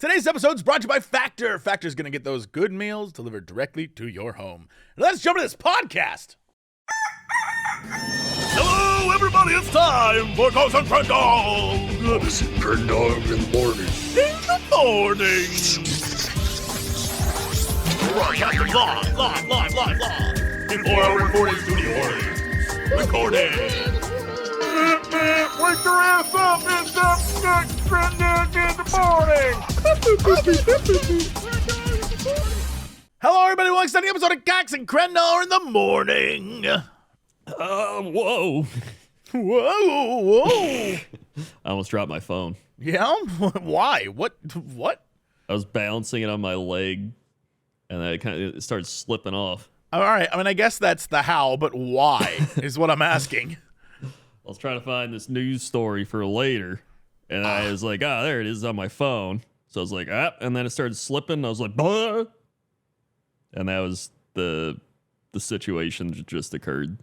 Today's episode is brought to you by Factor. Factor's going to get those good meals delivered directly to your home. And let's jump into this podcast. Hello, everybody. It's time for Ghosts and Crendor. Ghosts and Crendor in the morning. In the morning. Broadcasting live. Before our recording studio. Recording. Wake your ass up! It's up next Greenland in the morning! Hello, everybody. Welcome to the episode of Ghosts and Crendor in the morning. Whoa. Whoa. I almost dropped my phone. Yeah? Why? What? I was balancing it on my leg, and then it started slipping off. All right. I mean, I guess that's the how, but why is what I'm asking. I was trying to find this news story for later, and I was like, there it is on my phone. So I was like, and then it started slipping. I was like, bah! And that was the situation that just occurred.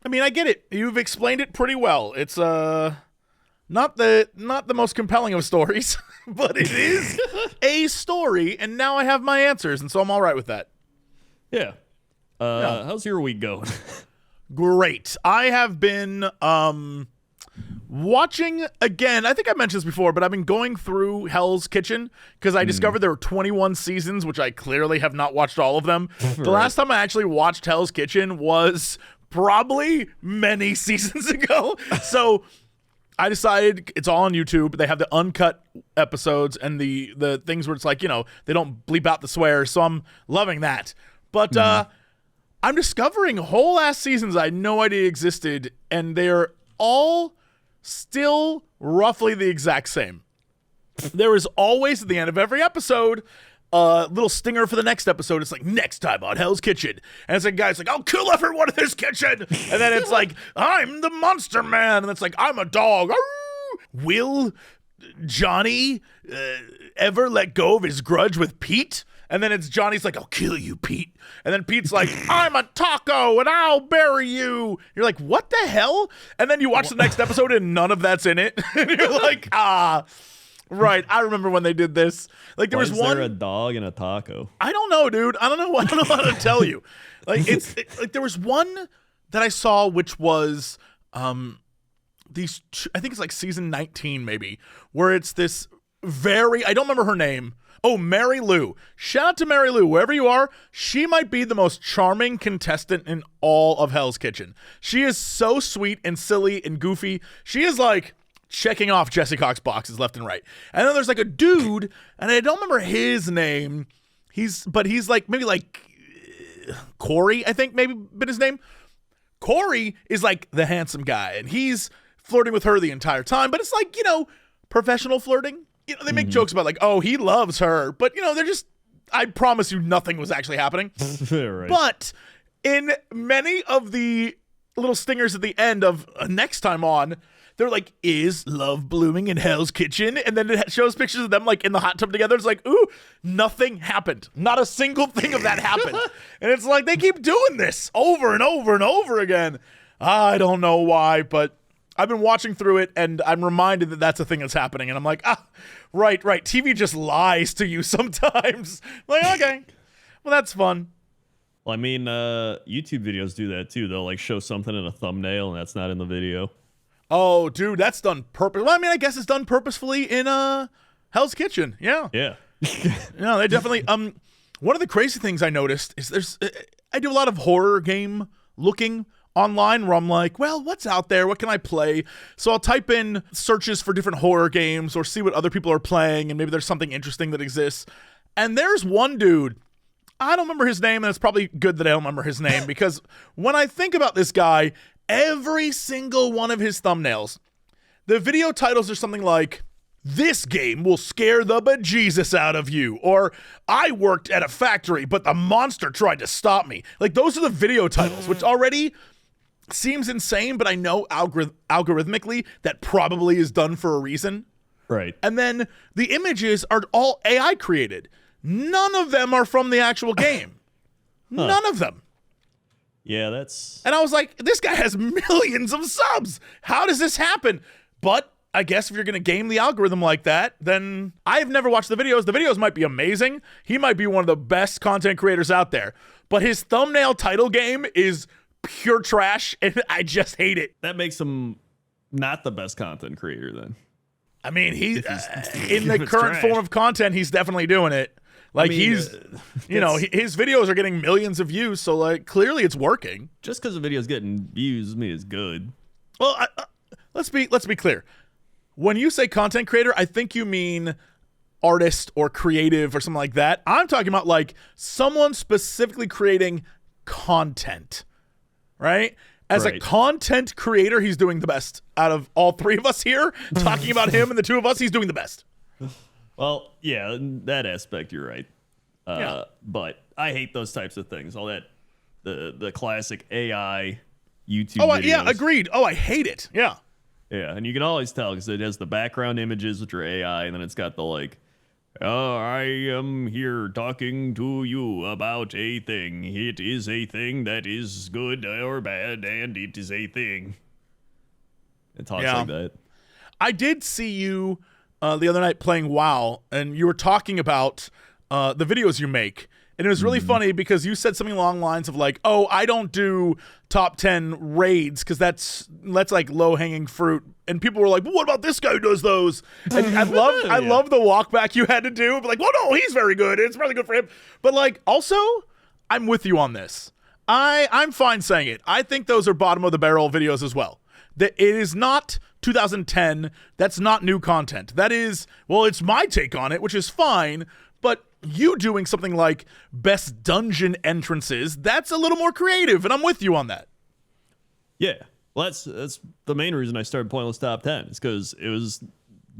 I mean, I get it. You've explained it pretty well. It's not the most compelling of stories, but it is a story, and now I have my answers, and so I'm all right with that. Yeah. How's your week going? Great. I have been watching again. I think I mentioned this before, but I've been going through Hell's Kitchen because I discovered there were 21 seasons, which I clearly have not watched all of them. The last time I actually watched Hell's Kitchen was probably many seasons ago. So I decided it's all on YouTube. They have the uncut episodes and the things where it's like, they don't bleep out the swears. So I'm loving that. But I'm discovering whole ass seasons I had no idea existed, and they're all still roughly the exact same. There is always at the end of every episode a little stinger for the next episode. It's like, next time on Hell's Kitchen. And it's like, guys, like, I'll kill everyone in this kitchen. And then it's like, I'm the monster man. And it's like, I'm a dog. Arr! Will Johnny ever let go of his grudge with Pete? And then it's Johnny's like, I'll kill you, Pete. And then Pete's like, I'm a taco and I'll bury you. You're like, what the hell? And then you watch the next episode and none of that's in it. And you're like, right. I remember when they did this. Like there was one. Is there a dog and a taco? I don't know, dude. I don't know how to tell you. Like like there was one that I saw which was I think it's like season 19 maybe, where it's this I don't remember her name. Oh, Mary Lou. Shout out to Mary Lou. Wherever you are, she might be the most charming contestant in all of Hell's Kitchen. She is so sweet and silly and goofy. She is like checking off Jesse Cox boxes left and right. And then there's like a dude, and I don't remember his name. He's like maybe like Corey, I think maybe been his name. Corey is like the handsome guy, and he's flirting with her the entire time. But it's like, professional flirting. They make jokes about like, oh, he loves her. But, they're just, I promise you nothing was actually happening. Right. But in many of the little stingers at the end of next time on, they're like, is love blooming in Hell's Kitchen? And then it shows pictures of them like in the hot tub together. It's like, ooh, nothing happened. Not a single thing of that happened. And it's like, they keep doing this over and over and over again. I don't know why, but I've been watching through it, and I'm reminded that that's a thing that's happening. And I'm like, right. TV just lies to you sometimes. Like, okay, well, that's fun. Well, I mean, YouTube videos do that too. They'll like show something in a thumbnail, and that's not in the video. Oh, dude, that's done purpose. Well, I mean, I guess it's done purposefully in Hell's Kitchen. Yeah. Yeah. No, they definitely. One of the crazy things I noticed is I do a lot of horror game looking online where I'm like, well, what's out there? What can I play? So I'll type in searches for different horror games or see what other people are playing, and maybe there's something interesting that exists. And there's one dude, I don't remember his name, and it's probably good that I don't remember his name, because when I think about this guy, every single one of his thumbnails, the video titles are something like, this game will scare the bejesus out of you, or I worked at a factory, but the monster tried to stop me. Like, those are the video titles, which already seems insane, but I know algorithmically that probably is done for a reason. Right. And then the images are all AI created. None of them are from the actual game. None of them. Yeah, that's... And I was like, this guy has millions of subs. How does this happen? But I guess if you're going to game the algorithm like that, then I've never watched the videos. The videos might be amazing. He might be one of the best content creators out there. But his thumbnail title game is pure trash, and I just hate it. That makes him not the best content creator then. I mean, he's in the current trash. form of content, he's definitely doing it. Like, I mean, his videos are getting millions of views, so like clearly it's working. Just because a video's getting views doesn't mean it's good. Well, let's be clear. When you say content creator, I think you mean artist or creative or something like that. I'm talking about like someone specifically creating content, right? As a content creator, he's doing the best out of all three of us here. Talking about him and the two of us, he's doing the best. Well, yeah, in that aspect, you're right. Yeah. But I hate those types of things. All that, the classic AI YouTube Oh, videos. yeah, agreed. Oh, I hate it. Yeah. Yeah, and you can always tell because it has the background images, which are AI, and then it's got the like, oh, I am here talking to you about a thing. It is a thing that is good or bad, and it is a thing. It talks like that. I did see you the other night playing WoW, and you were talking about the videos you make. And it was really funny because you said something along the lines of like, oh, I don't do top 10 raids because that's like low-hanging fruit. And people were like, well, what about this guy who does those? And I love the walk back you had to do. But like, well, no, he's very good. It's really good for him. But like, also, I'm with you on this. I'm fine saying it. I think those are bottom of the barrel videos as well. That it is not 2010. That's not new content. That is, well, it's my take on it, which is fine. But you doing something like best dungeon entrances, that's a little more creative, and I'm with you on that. Yeah. Well, that's the main reason I started Pointless Top 10. It's because it was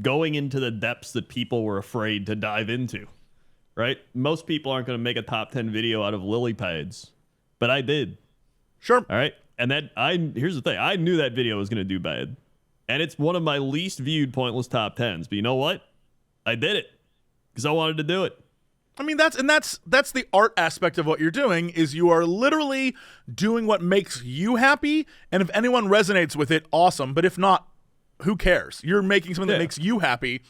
going into the depths that people were afraid to dive into, right? Most people aren't going to make a top 10 video out of lily pads, but I did. Sure. All right. And here's the thing. I knew that video was going to do bad, and it's one of my least viewed Pointless Top 10s. But you know what? I did it because I wanted to do it. I mean, that's the art aspect of what you're doing is you are literally doing what makes you happy, and if anyone resonates with it, awesome. But if not, who cares? You're making something that makes you happy.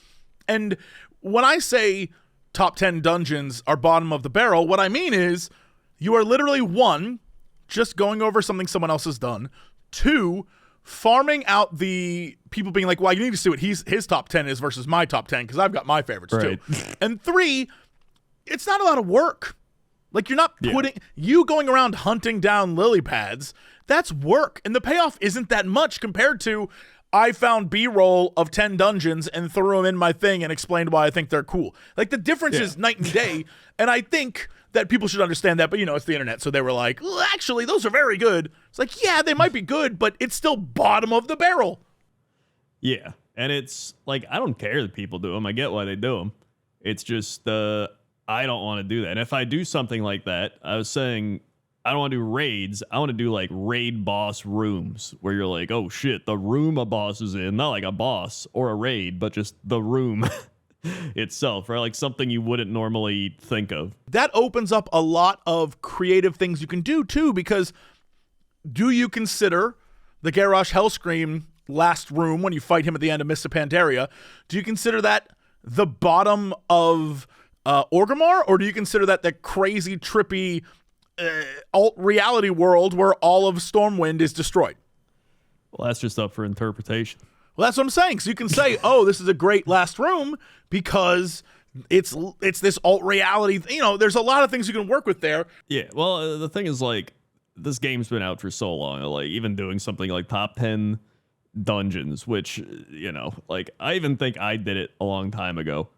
And when I say top 10 dungeons are bottom of the barrel, what I mean is you are literally, one, just going over something someone else has done. Two, farming out the people being like, well, you need to see what his top 10 is versus my top 10 because I've got my favorites too. And three, it's not a lot of work. Like, you're not putting you going around hunting down lily pads. That's work. And the payoff isn't that much compared to I found B-roll of 10 dungeons and threw them in my thing and explained why I think they're cool. Like, the difference is night and day. And I think that people should understand that. But, it's the internet. So they were like, well, actually, those are very good. It's like, yeah, they might be good, but it's still bottom of the barrel. Yeah. And it's like, I don't care that people do them. I get why they do them. It's just I don't want to do that. And if I do something like that, I was saying I don't want to do raids. I want to do like raid boss rooms where you're like, oh shit, the room a boss is in, not like a boss or a raid, but just the room itself, right? Like something you wouldn't normally think of. That opens up a lot of creative things you can do too, because do you consider the Garrosh Hellscream last room when you fight him at the end of Mists of Pandaria, do you consider that the bottom of Orgrimmar, or do you consider that the crazy, trippy alt reality world where all of Stormwind is destroyed? Well, that's just up for interpretation. Well, that's what I'm saying. So you can say, oh, this is a great last room because it's this alt reality. There's a lot of things you can work with there. Yeah. Well, the thing is, like, this game's been out for so long. Like, even doing something like top 10 dungeons, which, like, I even think I did it a long time ago.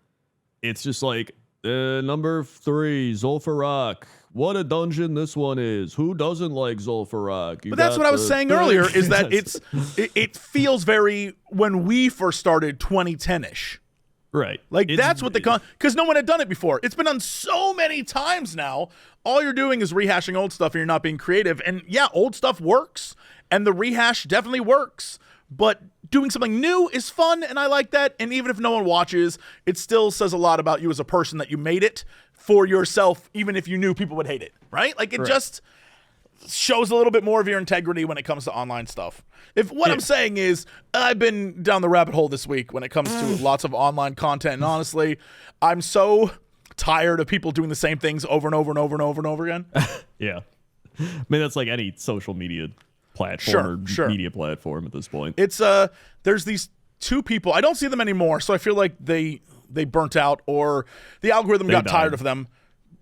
It's just like, number 3, Zul'Farrak. What a dungeon this one is. Who doesn't like Zul'Farrak? But that's what I was saying earlier, is that it feels very, when we first started, 2010-ish. Right. Like, that's what because no one had done it before. It's been done so many times now. All you're doing is rehashing old stuff and you're not being creative. And yeah, old stuff works, and the rehash definitely works. But doing something new is fun, and I like that. And even if no one watches, it still says a lot about you as a person that you made it for yourself, even if you knew people would hate it, right? Like, it just, shows a little bit more of your integrity when it comes to online stuff. If what I'm saying is, I've been down the rabbit hole this week when it comes to lots of online content, and honestly, I'm so tired of people doing the same things over and over and over and over and over again. Yeah. I mean, that's like any social media platform or media platform at this point. It's there's these two people. I don't see them anymore, so I feel like they burnt out or the algorithm got tired of them.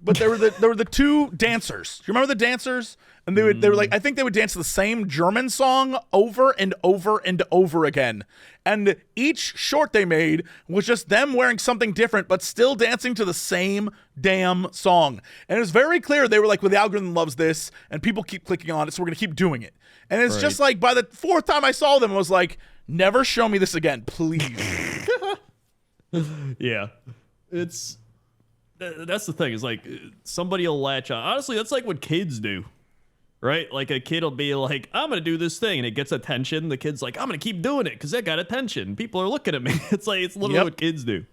But they were the two dancers. Do you remember the dancers? And they were like, I think they would dance the same German song over and over and over again. And each short they made was just them wearing something different, but still dancing to the same damn song. And it was very clear they were like, well, the algorithm loves this, and people keep clicking on it, so we're gonna keep doing it. And it's just like, by the fourth time I saw them, I was like, never show me this again, please. Yeah, that's the thing, is like, somebody will latch on. Honestly, that's like what kids do, right? Like a kid will be like, I'm gonna do this thing, and it gets attention. The kid's like, I'm gonna keep doing it because that got attention. People are looking at me. It's like, it's literally what kids do.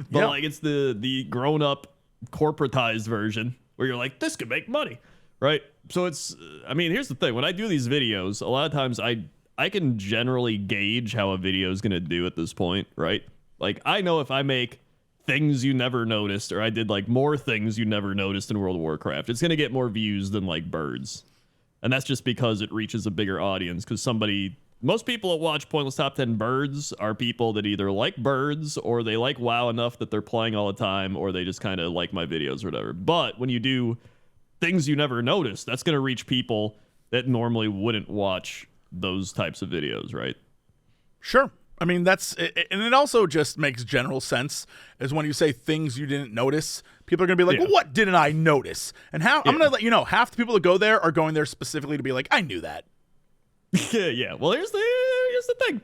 But like, it's the grown up corporatized version where you're like, this could make money, right? So it's, I mean, here's the thing. When I do these videos, a lot of times I can generally gauge how a video is gonna do at this point, right? Like, I know if I make things you never noticed, or I did like more things you never noticed in World of Warcraft, it's gonna get more views than like birds. And that's just because it reaches a bigger audience, because most people that watch Pointless Top 10 Birds are people that either like birds, or they like WoW enough that they're playing all the time, or they just kind of like my videos or whatever. But when you do things you never noticed, that's gonna reach people that normally wouldn't watch those types of videos, right? Sure. I mean, that's it, and it also just makes general sense, is when you say things you didn't notice, people are going to be like, well, what didn't I notice? And I'm going to let you know, half the people that go there are going there specifically to be like, I knew that. Yeah. Well, here's the thing.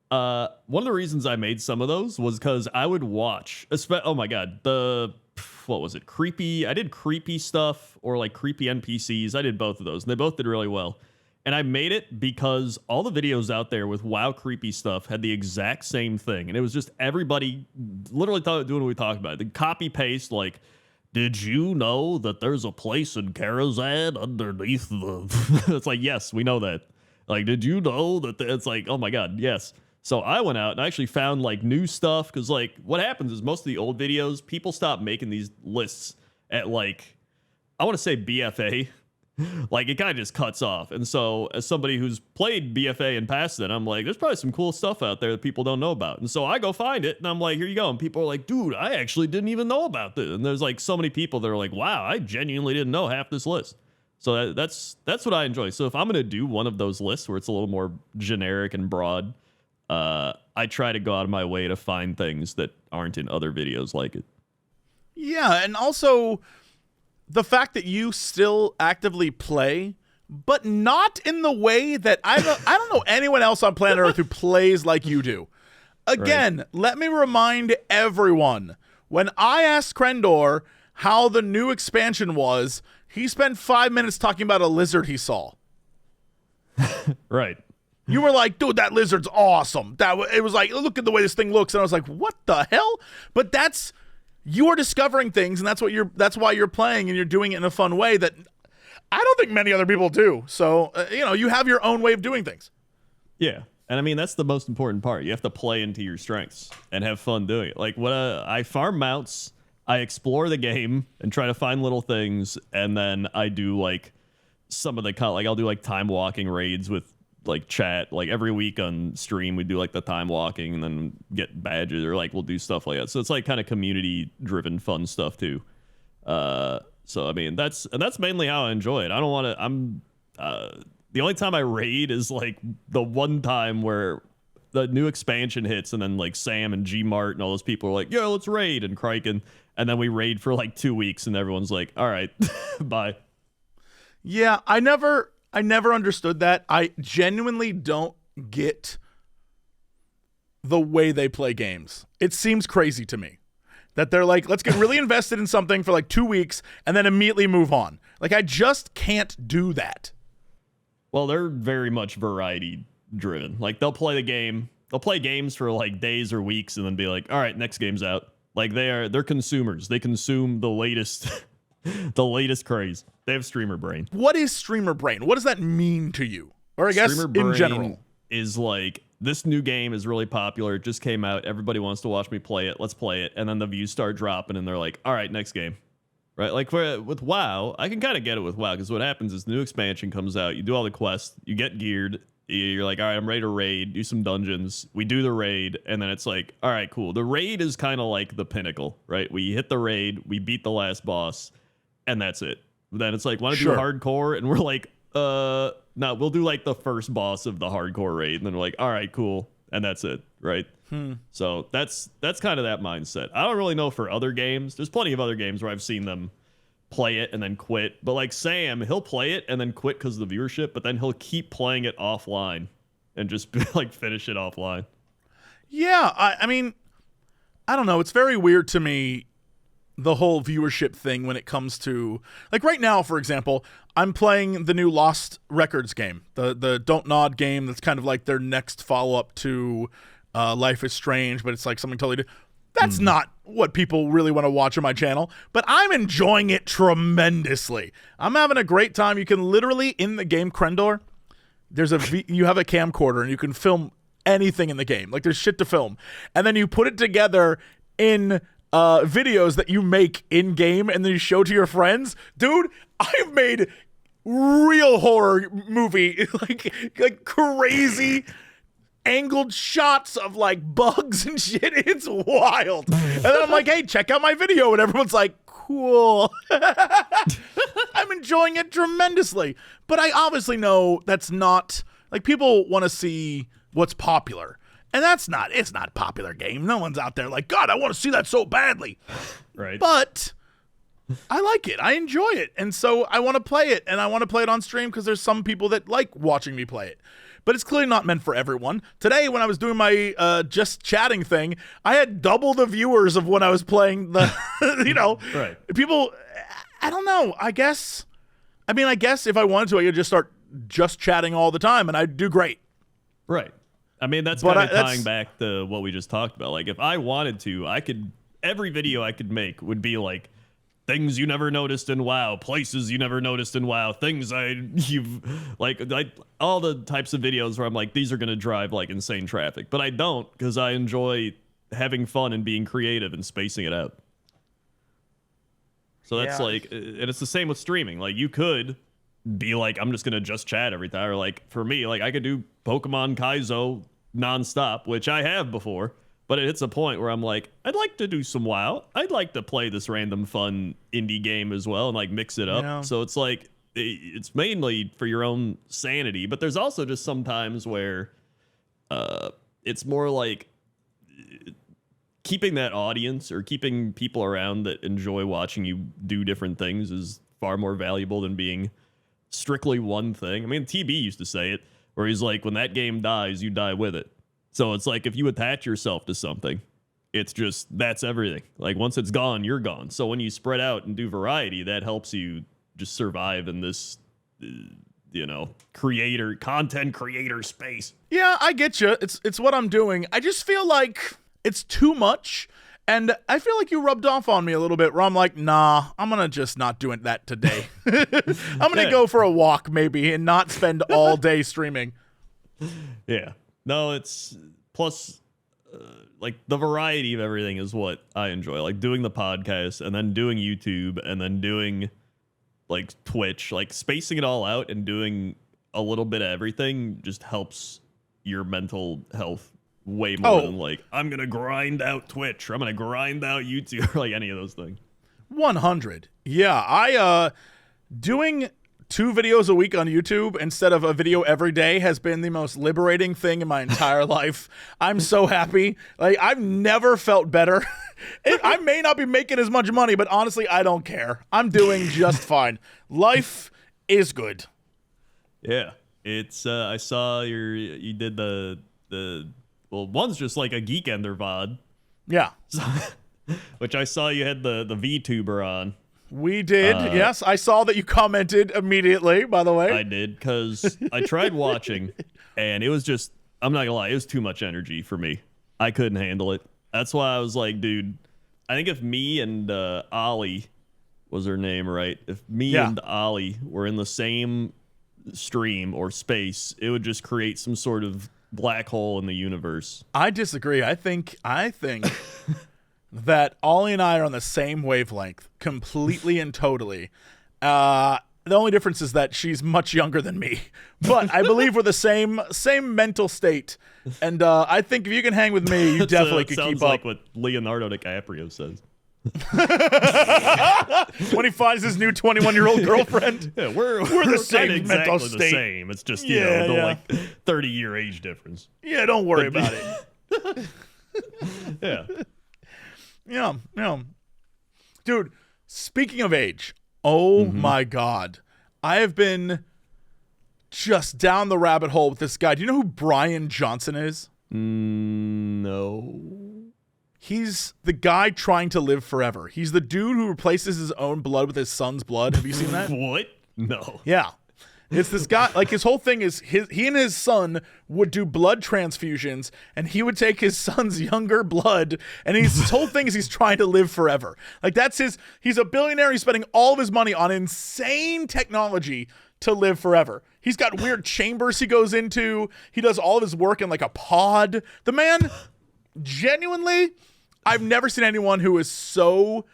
One of the reasons I made some of those was because I would watch, oh my God, what was it? I did creepy stuff, or like creepy NPCs. I did both of those, and they both did really well. And I made it because all the videos out there with WoW creepy stuff had the exact same thing. And it was just everybody literally doing what we talked about. The copy paste, like, did you know that there's a place in Karazhan underneath the... It's like, yes, we know that. Like, did you know that... It's like, oh my God, yes. So I went out and I actually found like new stuff, because like what happens is most of the old videos, people stop making these lists at like, I want to say BFA. Like, it kind of just cuts off. And so as somebody who's played BFA and passed it, I'm like, there's probably some cool stuff out there that people don't know about. And so I go find it, and I'm like, here you go. And people are like, dude, I actually didn't even know about this. And there's like so many people that are like, wow, I genuinely didn't know half this list. So that's what I enjoy. So if I'm going to do one of those lists where it's a little more generic and broad, I try to go out of my way to find things that aren't in other videos like it. Yeah, and also the fact that you still actively play, but not in the way that I don't know anyone else on planet Earth who plays like you do. Again, Let me remind everyone, when I asked Crendor how the new expansion was, he spent 5 minutes talking about a lizard he saw. Right. You were like, dude, that lizard's awesome. It was like, look at the way this thing looks. And I was like, what the hell? But you are discovering things, and that's why you're playing, and you're doing it in a fun way that I don't think many other people do. So, you have your own way of doing things. Yeah. And I mean, that's the most important part. You have to play into your strengths and have fun doing it. Like, I farm mounts, I explore the game and try to find little things, and then I do like some of the I'll do like time walking raids with like chat. Like every week on stream we do like the time walking and then get badges, or like we'll do stuff like that. So it's like kind of community driven fun stuff too. So I mean, that's mainly how I enjoy it. I don't want to, the only time I raid is like the one time where the new expansion hits, and then like Sam and Gmart and all those people are like, yo, let's raid, and Criken, and then we raid for like 2 weeks, and everyone's like, all right, bye. Yeah, I never understood that. I genuinely don't get the way they play games. It seems crazy to me that they're like, let's get really invested in something for like 2 weeks and then immediately move on. Like, I just can't do that. Well, they're very much variety driven. Like, they'll play games for like days or weeks and then be like, all right, next game's out. Like, they're consumers. They consume the latest The latest craze. They have streamer brain. What is streamer brain? What does that mean to you? Or I guess Streamer brain in general. is like, this new game is really popular. It just came out. Everybody wants to watch me play it. Let's play it. And then the views start dropping and they're like, all right, next game. Right? Like with WoW, I can kind of get it with WoW because what happens is the new expansion comes out. You do all the quests. You get geared. You're like, all right, I'm ready to raid, do some dungeons. We do the raid, and then it's like, all right, cool. The raid is kind of like the pinnacle, right? We hit the raid, we beat the last boss, and that's it. Then it's like, want to do hardcore? And we're like, no, we'll do like the first boss of the hardcore raid. And then we're like, all right, cool. And that's it, right? So that's kind of that mindset. I don't really know for other games. There's plenty of other games where I've seen them play it and then quit. But like Sam, he'll play it and then quit because of the viewership, but then he'll keep playing it offline and just like finish it offline. Yeah, I mean, I don't know. It's very weird to me, the whole viewership thing when it comes to, like right now, for example, I'm playing the new Lost Records game, the Don't Nod game that's kind of like their next follow-up to Life is Strange, but it's like something totally different. That's not what people really want to watch on my channel, but I'm enjoying it tremendously. I'm having a great time. You can literally, in the game Crendor, you have a camcorder and you can film anything in the game. Like there's shit to film. And then you put it together in videos that you make in game and then you show to your friends. Dude, I've made real horror movie, like crazy angled shots of like bugs and shit. It's wild. And then I'm like, hey, check out my video. And everyone's like, cool. I'm enjoying it tremendously. But I obviously know that's not, like, people want to see what's popular. And it's not a popular game. No one's out there like, God, I want to see that so badly. Right. But I like it. I enjoy it. And so I want to play it. And I want to play it on stream because there's some people that like watching me play it. But it's clearly not meant for everyone. Today, when I was doing my just chatting thing, I had double the viewers of when I was playing the, right. People, I don't know. I guess if I wanted to, I could just start just chatting all the time and I'd do great. Right. I mean, that's kind of tying back to what we just talked about. Like, if I wanted to, every video I could make would be like, things you never noticed in WoW, places you never noticed in WoW, things all the types of videos where I'm like, these are going to drive like insane traffic. But I don't, because I enjoy having fun and being creative and spacing it out. So that's like, and it's the same with streaming. Like, you could be like, I'm just going to just chat every time. Or like, for me, like I could do Pokemon Kaizo nonstop, which I have before. But it hits a point where I'm like, I'd like to do some WoW. I'd like to play this random fun indie game as well and like mix it up. Yeah. So it's like, it's mainly for your own sanity. But there's also just sometimes where it's more like keeping that audience or keeping people around that enjoy watching you do different things is far more valuable than being strictly one thing. I mean, TB used to say it, where he's like, when that game dies, you die with it. So it's like, if you attach yourself to something, it's just, that's everything. Like, once it's gone, you're gone. So when you spread out and do variety, that helps you just survive in this, content creator space. Yeah, I get you. It's what I'm doing. I just feel like it's too much. And I feel like you rubbed off on me a little bit where I'm like, nah, I'm going to just not do that today. I'm going to go for a walk maybe and not spend all day streaming. Yeah. No, it's plus like the variety of everything is what I enjoy. Like doing the podcast and then doing YouTube and then doing like Twitch, like spacing it all out and doing a little bit of everything just helps your mental health way more than like, I'm going to grind out Twitch or I'm going to grind out YouTube or like any of those things. 100. Yeah, doing 2 videos a week on YouTube instead of a video every day has been the most liberating thing in my entire life. I'm so happy. Like, I've never felt better. I may not be making as much money, but honestly, I don't care. I'm doing just fine. Life is good. Yeah. It's I saw you did the one's just like a Geek Ender VOD. Yeah. Which I saw you had the VTuber on. We did, yes. I saw that you commented immediately, by the way. I did, because I tried watching, and it was just, I'm not going to lie, it was too much energy for me. I couldn't handle it. That's why I was like, dude, I think if me and Ollie was her name, right? If me and Ollie were in the same stream or space, it would just create some sort of black hole in the universe. I disagree. I think that Ollie and I are on the same wavelength, completely and totally. The only difference is that she's much younger than me, but I believe we're the same mental state. And I think if you can hang with me, you definitely could keep up. Sounds like what Leonardo DiCaprio says. When he finds his new 21-year-old girlfriend. Yeah, we're the same exactly mental the state. Same. It's just like 30-year age difference. Yeah, don't worry about it. Yeah. Yeah. Dude, speaking of age, my God. I have been just down the rabbit hole with this guy. Do you know who Brian Johnson is? No. He's the guy trying to live forever. He's the dude who replaces his own blood with his son's blood. Have you seen that? What? No. Yeah. It's this guy, like his whole thing is he and his son would do blood transfusions, and he would take his son's younger blood, and his whole thing is he's trying to live forever. Like he's a billionaire. He's spending all of his money on insane technology to live forever. He's got weird chambers he goes into. He does all of his work in like a pod. The man, genuinely, I've never seen anyone who is so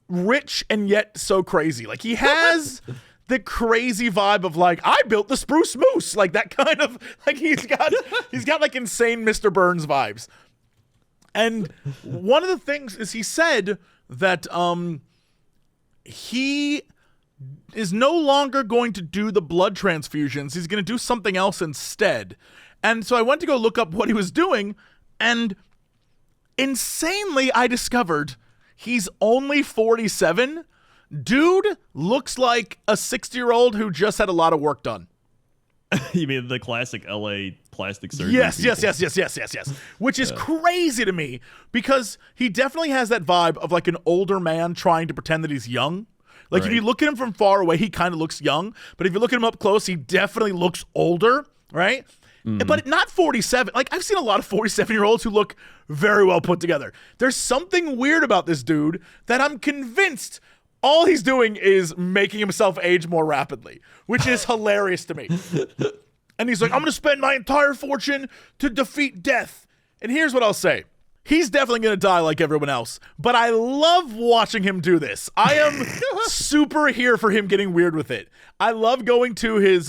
rich and yet so crazy. Like he has the crazy vibe of like, I built the spruce moose, like that kind of like he's got like insane Mr. Burns vibes. And one of the things is he said that he is no longer going to do the blood transfusions. He's going to do something else instead. And so I went to go look up what he was doing, and insanely I discovered he's only 47. Dude looks like a 60-year-old who just had a lot of work done. You mean the classic LA plastic surgery? Yes. Which is crazy to me because he definitely has that vibe of like an older man trying to pretend that he's young. Like if you look at him from far away, he kind of looks young. But if you look at him up close, he definitely looks older, right? But not 47. Like I've seen a lot of 47-year-olds who look very well put together. There's something weird about this dude that I'm convinced all he's doing is making himself age more rapidly, which is hilarious to me. And he's like, I'm going to spend my entire fortune to defeat death. And here's what I'll say. He's definitely going to die like everyone else, but I love watching him do this. I am super here for him getting weird with it. I love going to his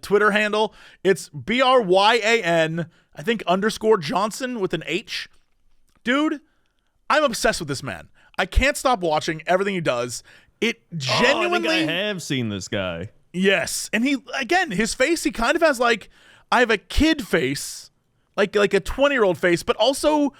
Twitter handle. It's BRYAN, I think _ Johnson with an H. Dude, I'm obsessed with this man. I can't stop watching everything he does. It genuinely... I think I have seen this guy. Yes. And he, again, his face, he kind of has like, I have a kid face, like a 20-year-old face, but also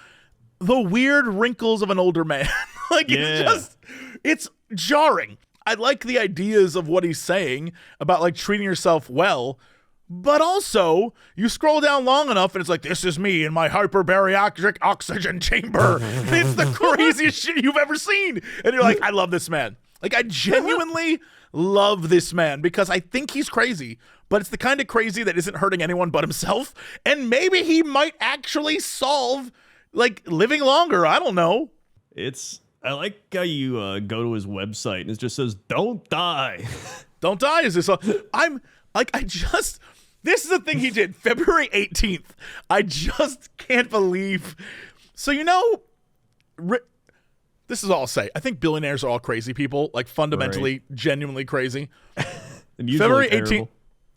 the weird wrinkles of an older man. It's jarring. I like the ideas of what he's saying about like treating yourself well, but also you scroll down long enough and it's like, this is me in my hyperbariatric oxygen chamber. It's the craziest shit you've ever seen. And you're like, I love this man. Like I genuinely love this man because I think he's crazy, but it's the kind of crazy that isn't hurting anyone but himself. And maybe he might actually solve like living longer. I don't know. I like how you go to his website and it just says, don't die. Don't die. Is this? This is the thing he did February 18th. I just can't believe. So, this is all I'll say. I think billionaires are all crazy people, like fundamentally, genuinely crazy. February 18th.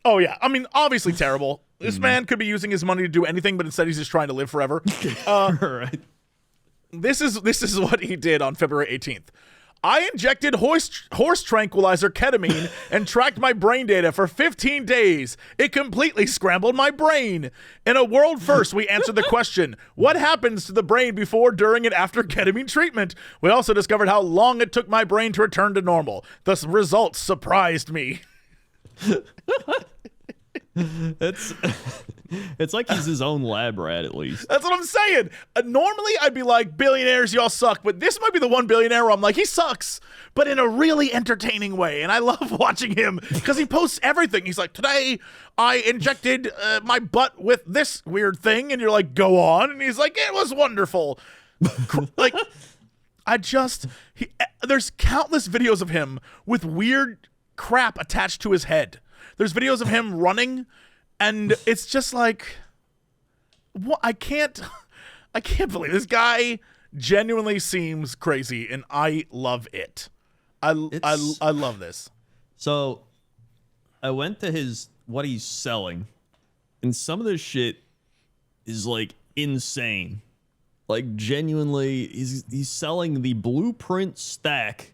Oh, yeah. I mean, obviously terrible. This man could be using his money to do anything, but instead he's just trying to live forever. Right. This is what he did on February 18th. I injected horse tranquilizer ketamine and tracked my brain data for 15 days. It completely scrambled my brain. In a world first, we answered the question, what happens to the brain before, during, and after ketamine treatment? We also discovered how long it took my brain to return to normal. The results surprised me. It's like he's his own lab rat, at least. That's what I'm saying. Normally, I'd be like, billionaires, y'all suck. But this might be the one billionaire where I'm like, he sucks, but in a really entertaining way. And I love watching him because he posts everything. He's like, today I injected my butt with this weird thing. And you're like, go on. And he's like, it was wonderful. Like, There's countless videos of him with weird crap attached to his head. There's videos of him running, and it's just like, what? I can't believe this guy genuinely seems crazy, and I love it. I love this. So I went to what he's selling, and some of this shit is like insane. Like genuinely, he's selling the Blueprint Stack,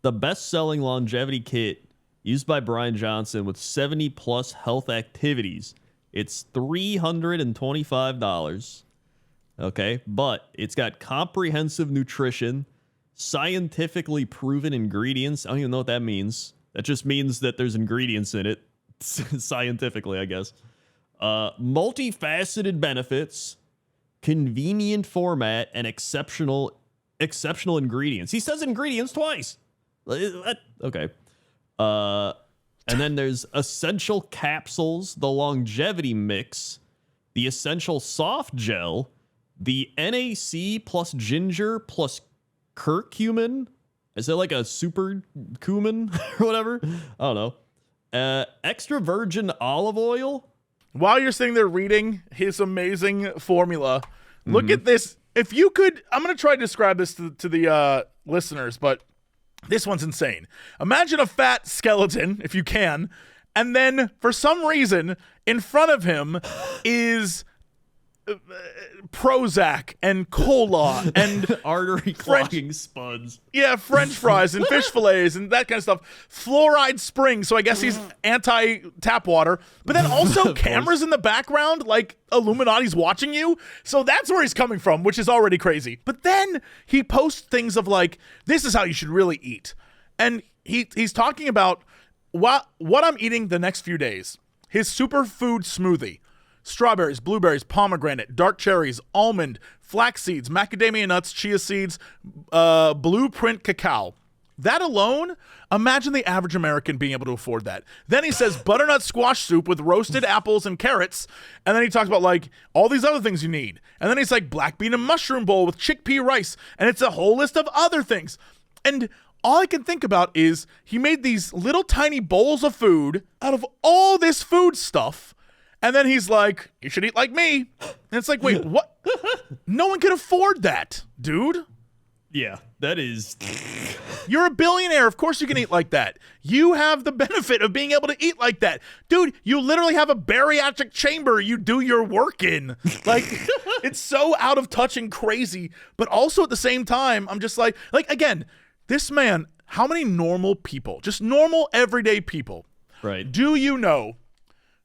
the best-selling longevity kit used by Brian Johnson with 70 plus health activities. It's $325. Okay, but it's got comprehensive nutrition, scientifically proven ingredients. I don't even know what that means. That just means that there's ingredients in it, scientifically, I guess. Multifaceted benefits, convenient format, and exceptional ingredients. He says ingredients twice. Okay. And then there's essential capsules, the longevity mix, the essential soft gel, the NAC plus ginger plus curcumin. Is that like a super cumin or whatever? I don't know. Extra virgin olive oil. While you're sitting there reading his amazing formula, look at this. If you could, I'm going to try to describe this to the listeners, but this one's insane. Imagine a fat skeleton, if you can, and then for some reason, in front of him is Prozac and cola and artery clogging spuds. Yeah, French fries and fish fillets and that kind of stuff. Fluoride Spring, so I guess he's anti-tap water. But then also cameras in the background, like Illuminati's watching you. So that's where he's coming from, which is already crazy. But then he posts things of like, this is how you should really eat. And he's talking about what I'm eating the next few days. His superfood smoothie. Strawberries, blueberries, pomegranate, dark cherries, almond, flax seeds, macadamia nuts, chia seeds, Blueprint cacao. That alone, imagine the average American being able to afford that. Then he says butternut squash soup with roasted apples and carrots. And then he talks about like all these other things you need. And then he's like black bean and mushroom bowl with chickpea rice. And it's a whole list of other things. And all I can think about is he made these little tiny bowls of food out of all this food stuff. And then he's like, you should eat like me. And it's like, wait, what? No one can afford that, dude. Yeah, that is. You're a billionaire. Of course you can eat like that. You have the benefit of being able to eat like that. Dude, you literally have a bariatric chamber you do your work in. Like, it's so out of touch and crazy. But also at the same time, I'm just like, again, this man, how many normal people, just normal everyday people, right? Do you know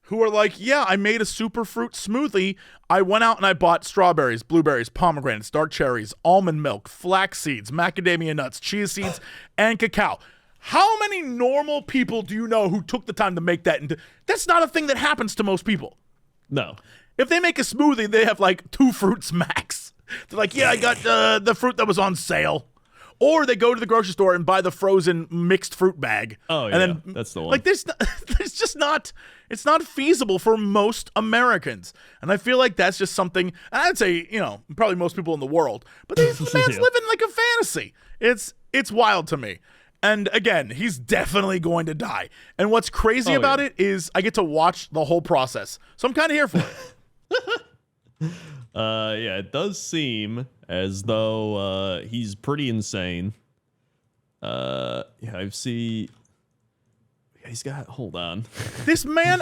who are like, yeah, I made a superfruit smoothie. I went out and I bought strawberries, blueberries, pomegranates, dark cherries, almond milk, flax seeds, macadamia nuts, chia seeds, and cacao. How many normal people do you know who took the time to make that? And that's not a thing that happens to most people. No. If they make a smoothie, they have like 2 fruits max. They're like, yeah, I got the fruit that was on sale. Or they go to the grocery store and buy the frozen mixed fruit bag. Oh, and yeah, that's the one. Like, there's just not, it's not feasible for most Americans. And I feel like that's just something, I'd say, probably most people in the world. But this man's living like a fantasy. It's wild to me. And again, he's definitely going to die. And what's crazy about it is I get to watch the whole process. So I'm kind of here for it. Yeah, it does seem as though he's pretty insane. Yeah, he's got, hold on. This man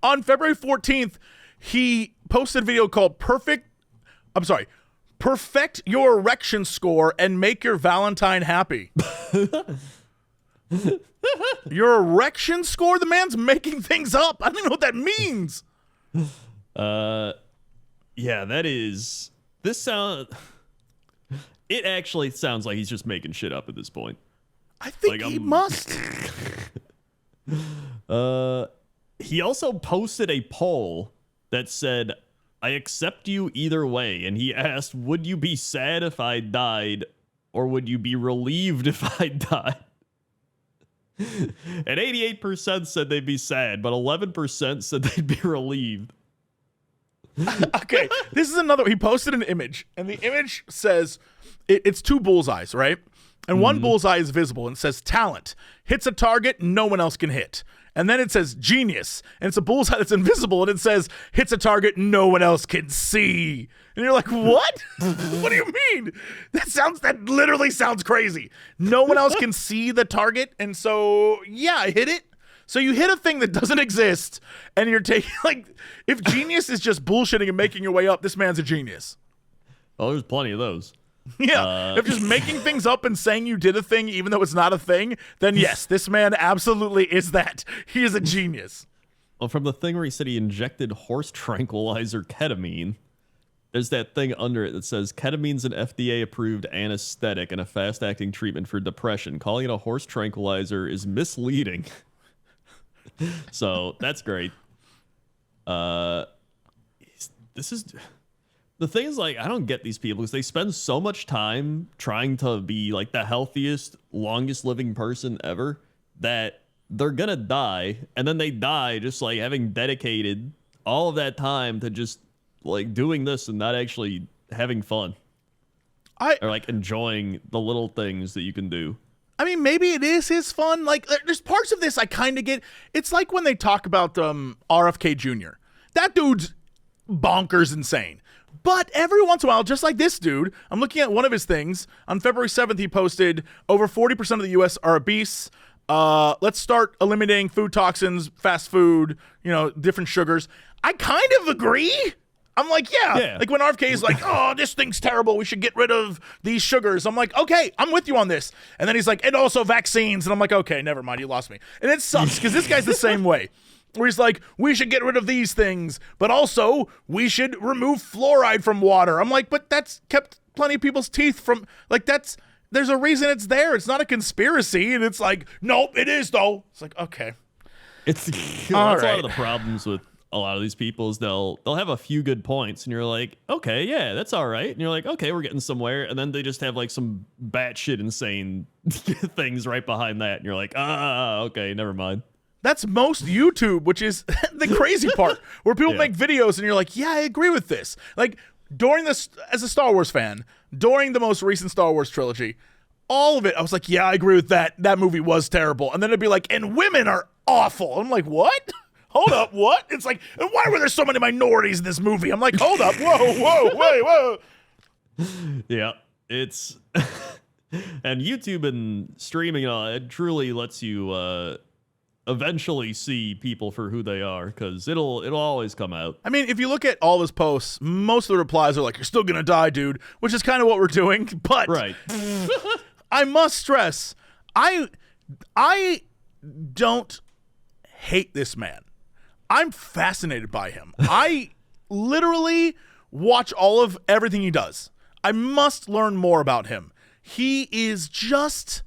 on February 14th, he posted a video called Perfect Your Erection Score and Make Your Valentine Happy. Your erection score? The man's making things up. I don't even know what that means. Yeah, that is. It actually sounds like he's just making shit up at this point. I think he must. He also posted a poll that said, I accept you either way. And he asked, would you be sad if I died, or would you be relieved if I died? And 88% said they'd be sad, but 11% said they'd be relieved. Okay, this is another. He posted an image, and the image says it's two bullseyes, right? And one bullseye is visible and says talent. Hits a target no one else can hit. And then it says genius. And it's a bullseye that's invisible and it says hits a target no one else can see. And you're like, what? What do you mean? That literally sounds crazy. No one else can see the target. And so, yeah, I hit it. So you hit a thing that doesn't exist and you're taking, like, if genius is just bullshitting and making your way up, this man's a genius. Oh, there's plenty of those. Yeah, if just making things up and saying you did a thing even though it's not a thing, then yes, this man absolutely is that. He is a genius. Well, from the thing where he said he injected horse tranquilizer ketamine, there's that thing under it that says ketamine's an FDA-approved anesthetic and a fast-acting treatment for depression. Calling it a horse tranquilizer is misleading. So that's great. This is... The thing is, like, I don't get these people because they spend so much time trying to be, like, the healthiest, longest living person ever that they're gonna die, and then they die just, like, having dedicated all of that time to just, like, doing this and not actually having fun. Or, like, enjoying the little things that you can do. I mean, maybe it is his fun. Like, there's parts of this I kind of get. It's like when they talk about RFK Jr. That dude's bonkers insane. But every once in a while, just like this dude, I'm looking at one of his things. On February 7th, he posted, over 40% of the U.S. are obese. Let's start eliminating food toxins, fast food, different sugars. I kind of agree. I'm like, yeah. Like when RFK is like, oh, this thing's terrible. We should get rid of these sugars. I'm like, okay, I'm with you on this. And then he's like, and also vaccines. And I'm like, okay, never mind. You lost me. And it sucks because this guy's the same way. Where he's like, we should get rid of these things, but also we should remove fluoride from water. I'm like, but that's kept plenty of people's teeth from, like, there's a reason it's there. It's not a conspiracy. And it's like, nope, it is though. It's like, okay. That's a lot of the problems with a lot of these people is they'll have a few good points and you're like, okay, yeah, that's all right. And you're like, okay, we're getting somewhere. And then they just have like some batshit insane things right behind that. And you're like, okay, never mind. That's most YouTube, which is the crazy part, where people make videos and you're like, yeah, I agree with this. Like, during this, as a Star Wars fan, during the most recent Star Wars trilogy, all of it, I was like, yeah, I agree with that. That movie was terrible. And then it'd be like, and women are awful. I'm like, what? Hold up, what? It's like, and why were there so many minorities in this movie? I'm like, hold up, whoa. Yeah, it's... And YouTube and streaming, it truly lets you... eventually see people for who they are, because it'll always come out. I mean, if you look at all his posts, most of the replies are like, you're still gonna die, dude, which is kind of what we're doing. But right. I must stress, I don't hate this man. I'm fascinated by him. I literally watch all of everything he does. I must learn more about him. He is just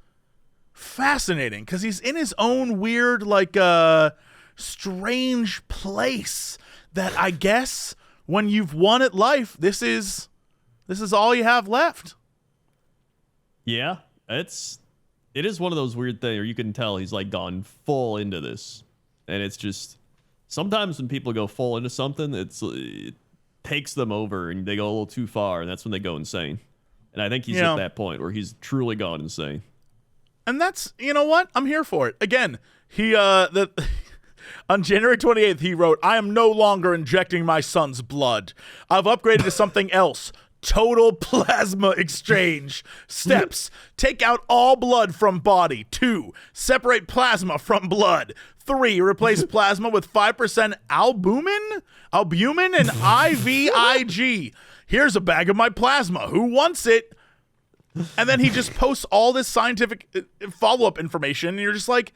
fascinating because he's in his own weird, like, strange place that I guess when you've won at life, this is all you have left. Yeah, it is one of those weird things where you can tell he's like gone full into this, and it's just sometimes when people go full into something, it takes them over and they go a little too far, and that's when they go insane. And I think he's at that point where he's truly gone insane. And that's, you know what? I'm here for it. Again, he on January 28th, he wrote, I am no longer injecting my son's blood. I've upgraded to something else. Total plasma exchange. Steps. Take out all blood from body. 2. Separate plasma from blood. 3. Replace plasma with 5% albumin and IVIG. Here's a bag of my plasma. Who wants it? And then he just posts all this scientific follow-up information, and you're just like,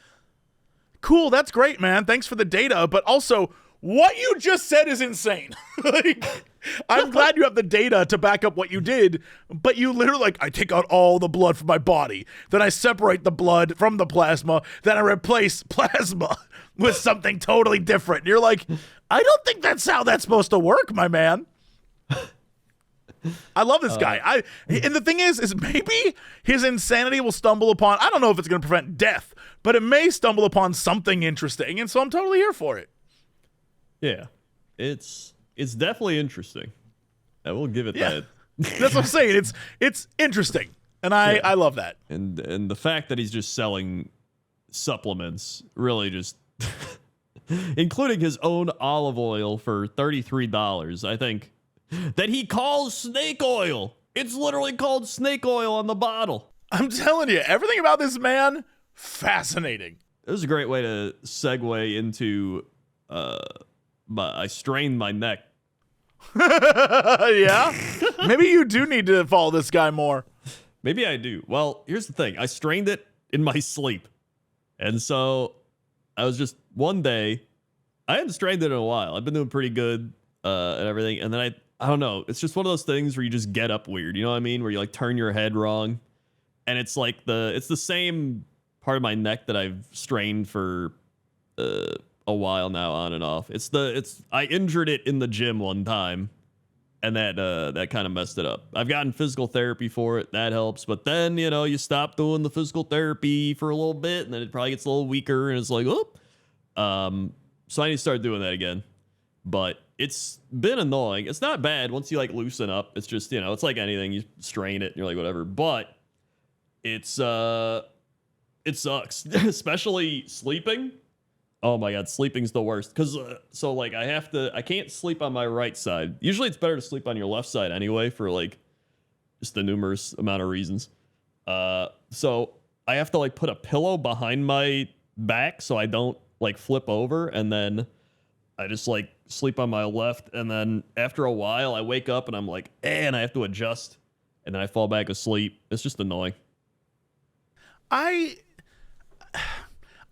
cool, that's great, man. Thanks for the data. But also, what you just said is insane. Like, I'm glad you have the data to back up what you did, but you literally, like, I take out all the blood from my body. Then I separate the blood from the plasma. Then I replace plasma with something totally different. And you're like, I don't think that's how that's supposed to work, my man. I love this guy. And the thing is maybe his insanity will stumble upon, I don't know if it's going to prevent death, but it may stumble upon something interesting. And so I'm totally here for it. Yeah. It's it's definitely interesting. I will give it that. That's what I'm saying. It's interesting, and I love that. And the fact that he's just selling supplements really just, including his own olive oil for $33. I think that he calls snake oil. It's literally called snake oil on the bottle. I'm telling you, everything about this man, fascinating. This is a great way to segue into I strained my neck. Yeah? Maybe you do need to follow this guy more. Maybe I do. Well, here's the thing. I strained it in my sleep. And so I was just one day, I hadn't strained it in a while. I've been doing pretty good and everything. And then I don't know. It's just one of those things where you just get up weird. You know what I mean? Where you like turn your head wrong. And it's like it's the same part of my neck that I've strained for a while now, on and off. I injured it in the gym one time, and that kind of messed it up. I've gotten physical therapy for it. That helps. But then, you stop doing the physical therapy for a little bit, and then it probably gets a little weaker, and it's like, oh. So I need to start doing that again. But it's been annoying. It's not bad once you like loosen up. It's just, it's like anything. You strain it, and you're like, whatever. But it sucks, especially sleeping. Oh my God, sleeping's the worst. Cause I can't sleep on my right side. Usually it's better to sleep on your left side anyway, for like just the numerous amount of reasons. So I have to like put a pillow behind my back so I don't like flip over, and then I just like sleep on my left, and then after a while I wake up and I'm like, and I have to adjust, and then I fall back asleep. It's just annoying. I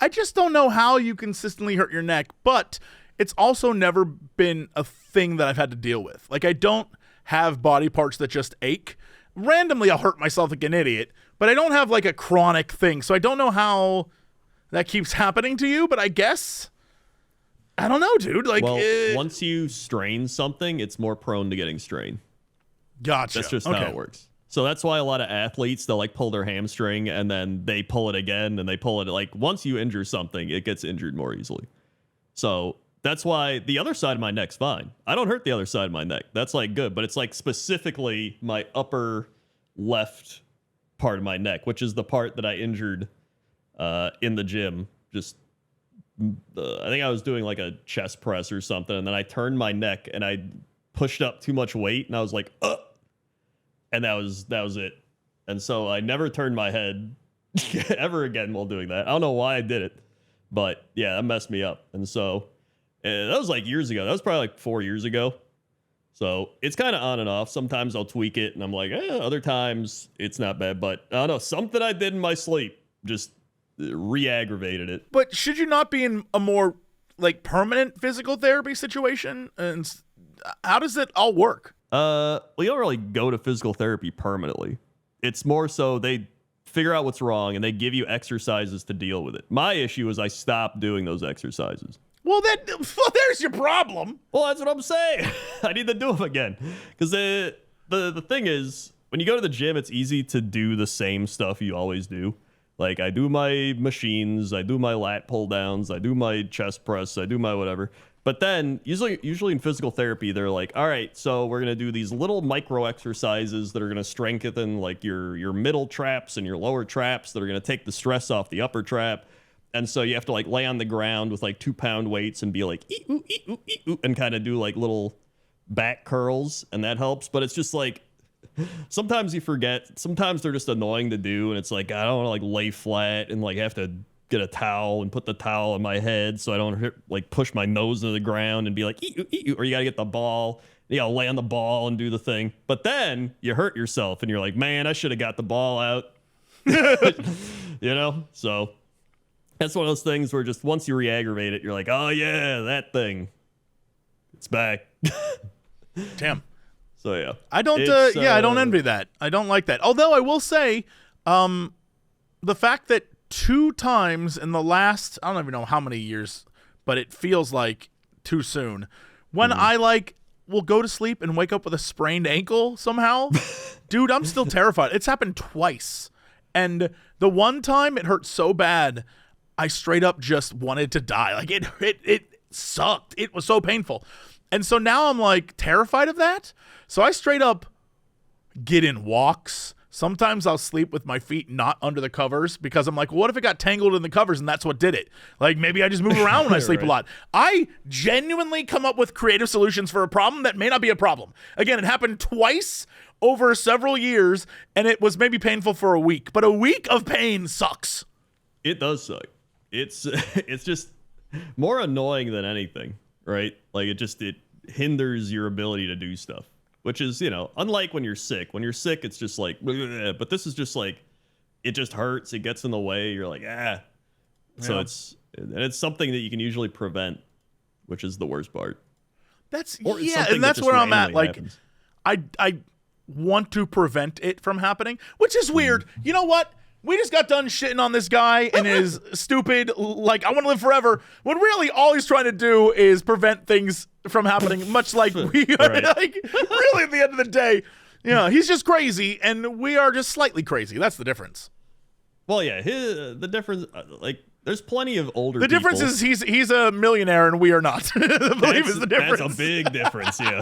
just don't know how you consistently hurt your neck, but it's also never been a thing that I've had to deal with. Like, I don't have body parts that just ache. Randomly, I'll hurt myself like an idiot, but I don't have like a chronic thing. So I don't know how that keeps happening to you, but I guess, I don't know, dude. Like, once you strain something, it's more prone to getting strained. Gotcha. That's just how it works. So that's why a lot of athletes, they'll like pull their hamstring and then they pull it again, and they pull it like once you injure something, it gets injured more easily. So that's why the other side of my neck's fine. I don't hurt the other side of my neck. That's like good, but it's like specifically my upper left part of my neck, which is the part that I injured in the gym. Just I think I was doing like a chest press or something, and then I turned my neck and I pushed up too much weight, and I was like, and that was it. And so I never turned my head ever again while doing that. I don't know why I did it, but yeah, that messed me up. And so that was like years ago. That was probably like 4 years ago. So it's kind of on and off. Sometimes I'll tweak it and I'm like, other times it's not bad. But I don't know, something I did in my sleep just re-aggravated it. But should you not be in a more like permanent physical therapy situation? And how does it all work? Well, you don't really go to physical therapy permanently. It's more so they figure out what's wrong and they give you exercises to deal with it. My issue is I stopped doing those exercises. Well, there's your problem. Well, that's what I'm saying. I need to do them again. Because the thing is, when you go to the gym, it's easy to do the same stuff you always do. Like, I do my machines, I do my lat pull downs, I do my chest press, I do my whatever. But then, usually in physical therapy, they're like, all right, so we're going to do these little micro exercises that are going to strengthen like your middle traps and your lower traps that are going to take the stress off the upper trap. And so you have to like lay on the ground with like 2-pound weights and be like, ee-oo, ee-oo, ee-oo, and kind of do like little back curls, and that helps. But it's just like, sometimes you forget. Sometimes they're just annoying to do, and it's like, I don't want to like lay flat and like have to get a towel and put the towel on my head so I don't like push my nose to the ground and be like, ee-oo, ee-oo, or you got to get the ball. You got to lay on the ball and do the thing. But then you hurt yourself and you're like, man, I should have got the ball out. So that's one of those things where just once you re-aggravate it, you're like, oh yeah, that thing. It's back. Damn. So yeah. I don't I don't envy that. I don't like that. Although I will say, the fact that 2 times in the last, I don't even know how many years, but it feels like too soon, when I will go to sleep and wake up with a sprained ankle somehow, dude, I'm still terrified. It's happened twice. And the one time it hurt so bad, I straight up just wanted to die. Like it sucked. It was so painful. And so now I'm like terrified of that. So I straight up get in walks. Sometimes I'll sleep with my feet not under the covers because I'm like, what if it got tangled in the covers and that's what did it? Like maybe I just move around when I sleep a lot. I genuinely come up with creative solutions for a problem that may not be a problem. Again, it happened twice over several years and it was maybe painful for a week, but a week of pain sucks. It does suck. It's just more annoying than anything, right? Like it hinders your ability to do stuff. Which is, unlike when you're sick. When you're sick, it's just like, bleh, but this is just like, it just hurts. It gets in the way. You're like, ah. So it's something that you can usually prevent, which is the worst part. And that's where I'm at. Like, I want to prevent it from happening, which is weird. You know what? We just got done shitting on this guy and his stupid, like, I want to live forever. When really all he's trying to do is prevent things from happening, much like we are. Right. Like, really, at the end of the day, he's just crazy and we are just slightly crazy. That's the difference. Well, yeah, the difference, there's plenty of older The difference people. is he's a millionaire and we are not. I believe is the difference. That's a big difference, yeah.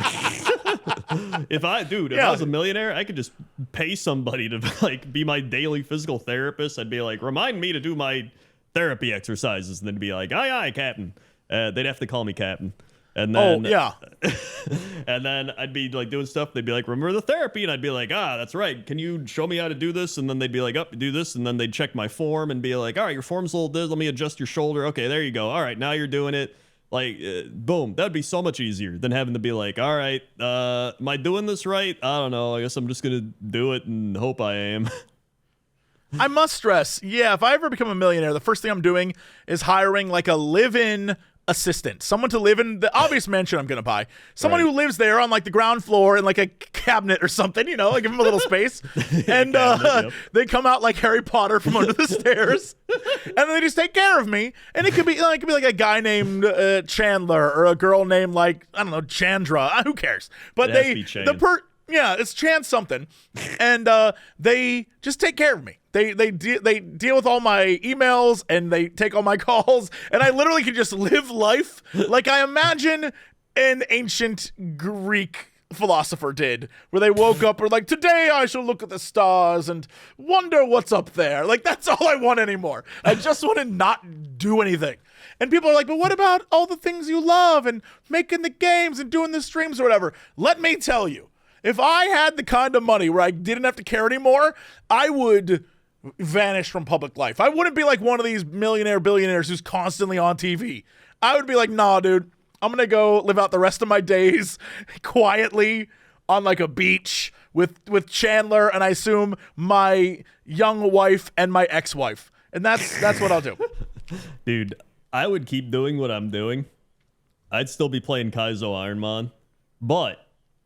If I was a millionaire, I could just pay somebody to be my daily physical therapist. I'd be like, remind me to do my therapy exercises, and then be like, aye, Captain. They'd have to call me Captain. And then, and then I'd be like doing stuff. They'd be like, remember the therapy? And I'd be like, that's right. Can you show me how to do this? And then they'd be like, do this. And then they'd check my form and be like, all right, your form's a little this. Let me adjust your shoulder. Okay, there you go. All right, now you're doing it. Like, boom. That'd be so much easier than having to be like, all right, am I doing this right? I don't know. I guess I'm just going to do it and hope I am. I must stress, if I ever become a millionaire, the first thing I'm doing is hiring like a live-in assistant, someone to live in the obvious mansion I'm going to buy, someone who lives there on like the ground floor in like a cabinet or something, like give them a little space. And they come out like Harry Potter from under the stairs and then they just take care of me. And it could be like a guy named Chandler or a girl named like, I don't know, Chandra. Who cares? But it's Chan something. And they just take care of me. They deal with all my emails and they take all my calls, and I literally can just live life like I imagine an ancient Greek philosopher did, where they woke up or like, today I shall look at the stars and wonder what's up there. Like, that's all I want anymore. I just want to not do anything. And people are like, but what about all the things you love and making the games and doing the streams or whatever? Let me tell you, if I had the kind of money where I didn't have to care anymore, I would vanish from public life. I wouldn't be like one of these billionaires who's constantly on TV. I would be like, nah, dude, I'm going to go live out the rest of my days quietly on like a beach with Chandler and I assume my young wife and my ex-wife. And that's what I'll do. Dude, I would keep doing what I'm doing. I'd still be playing Kaizo Ironman, but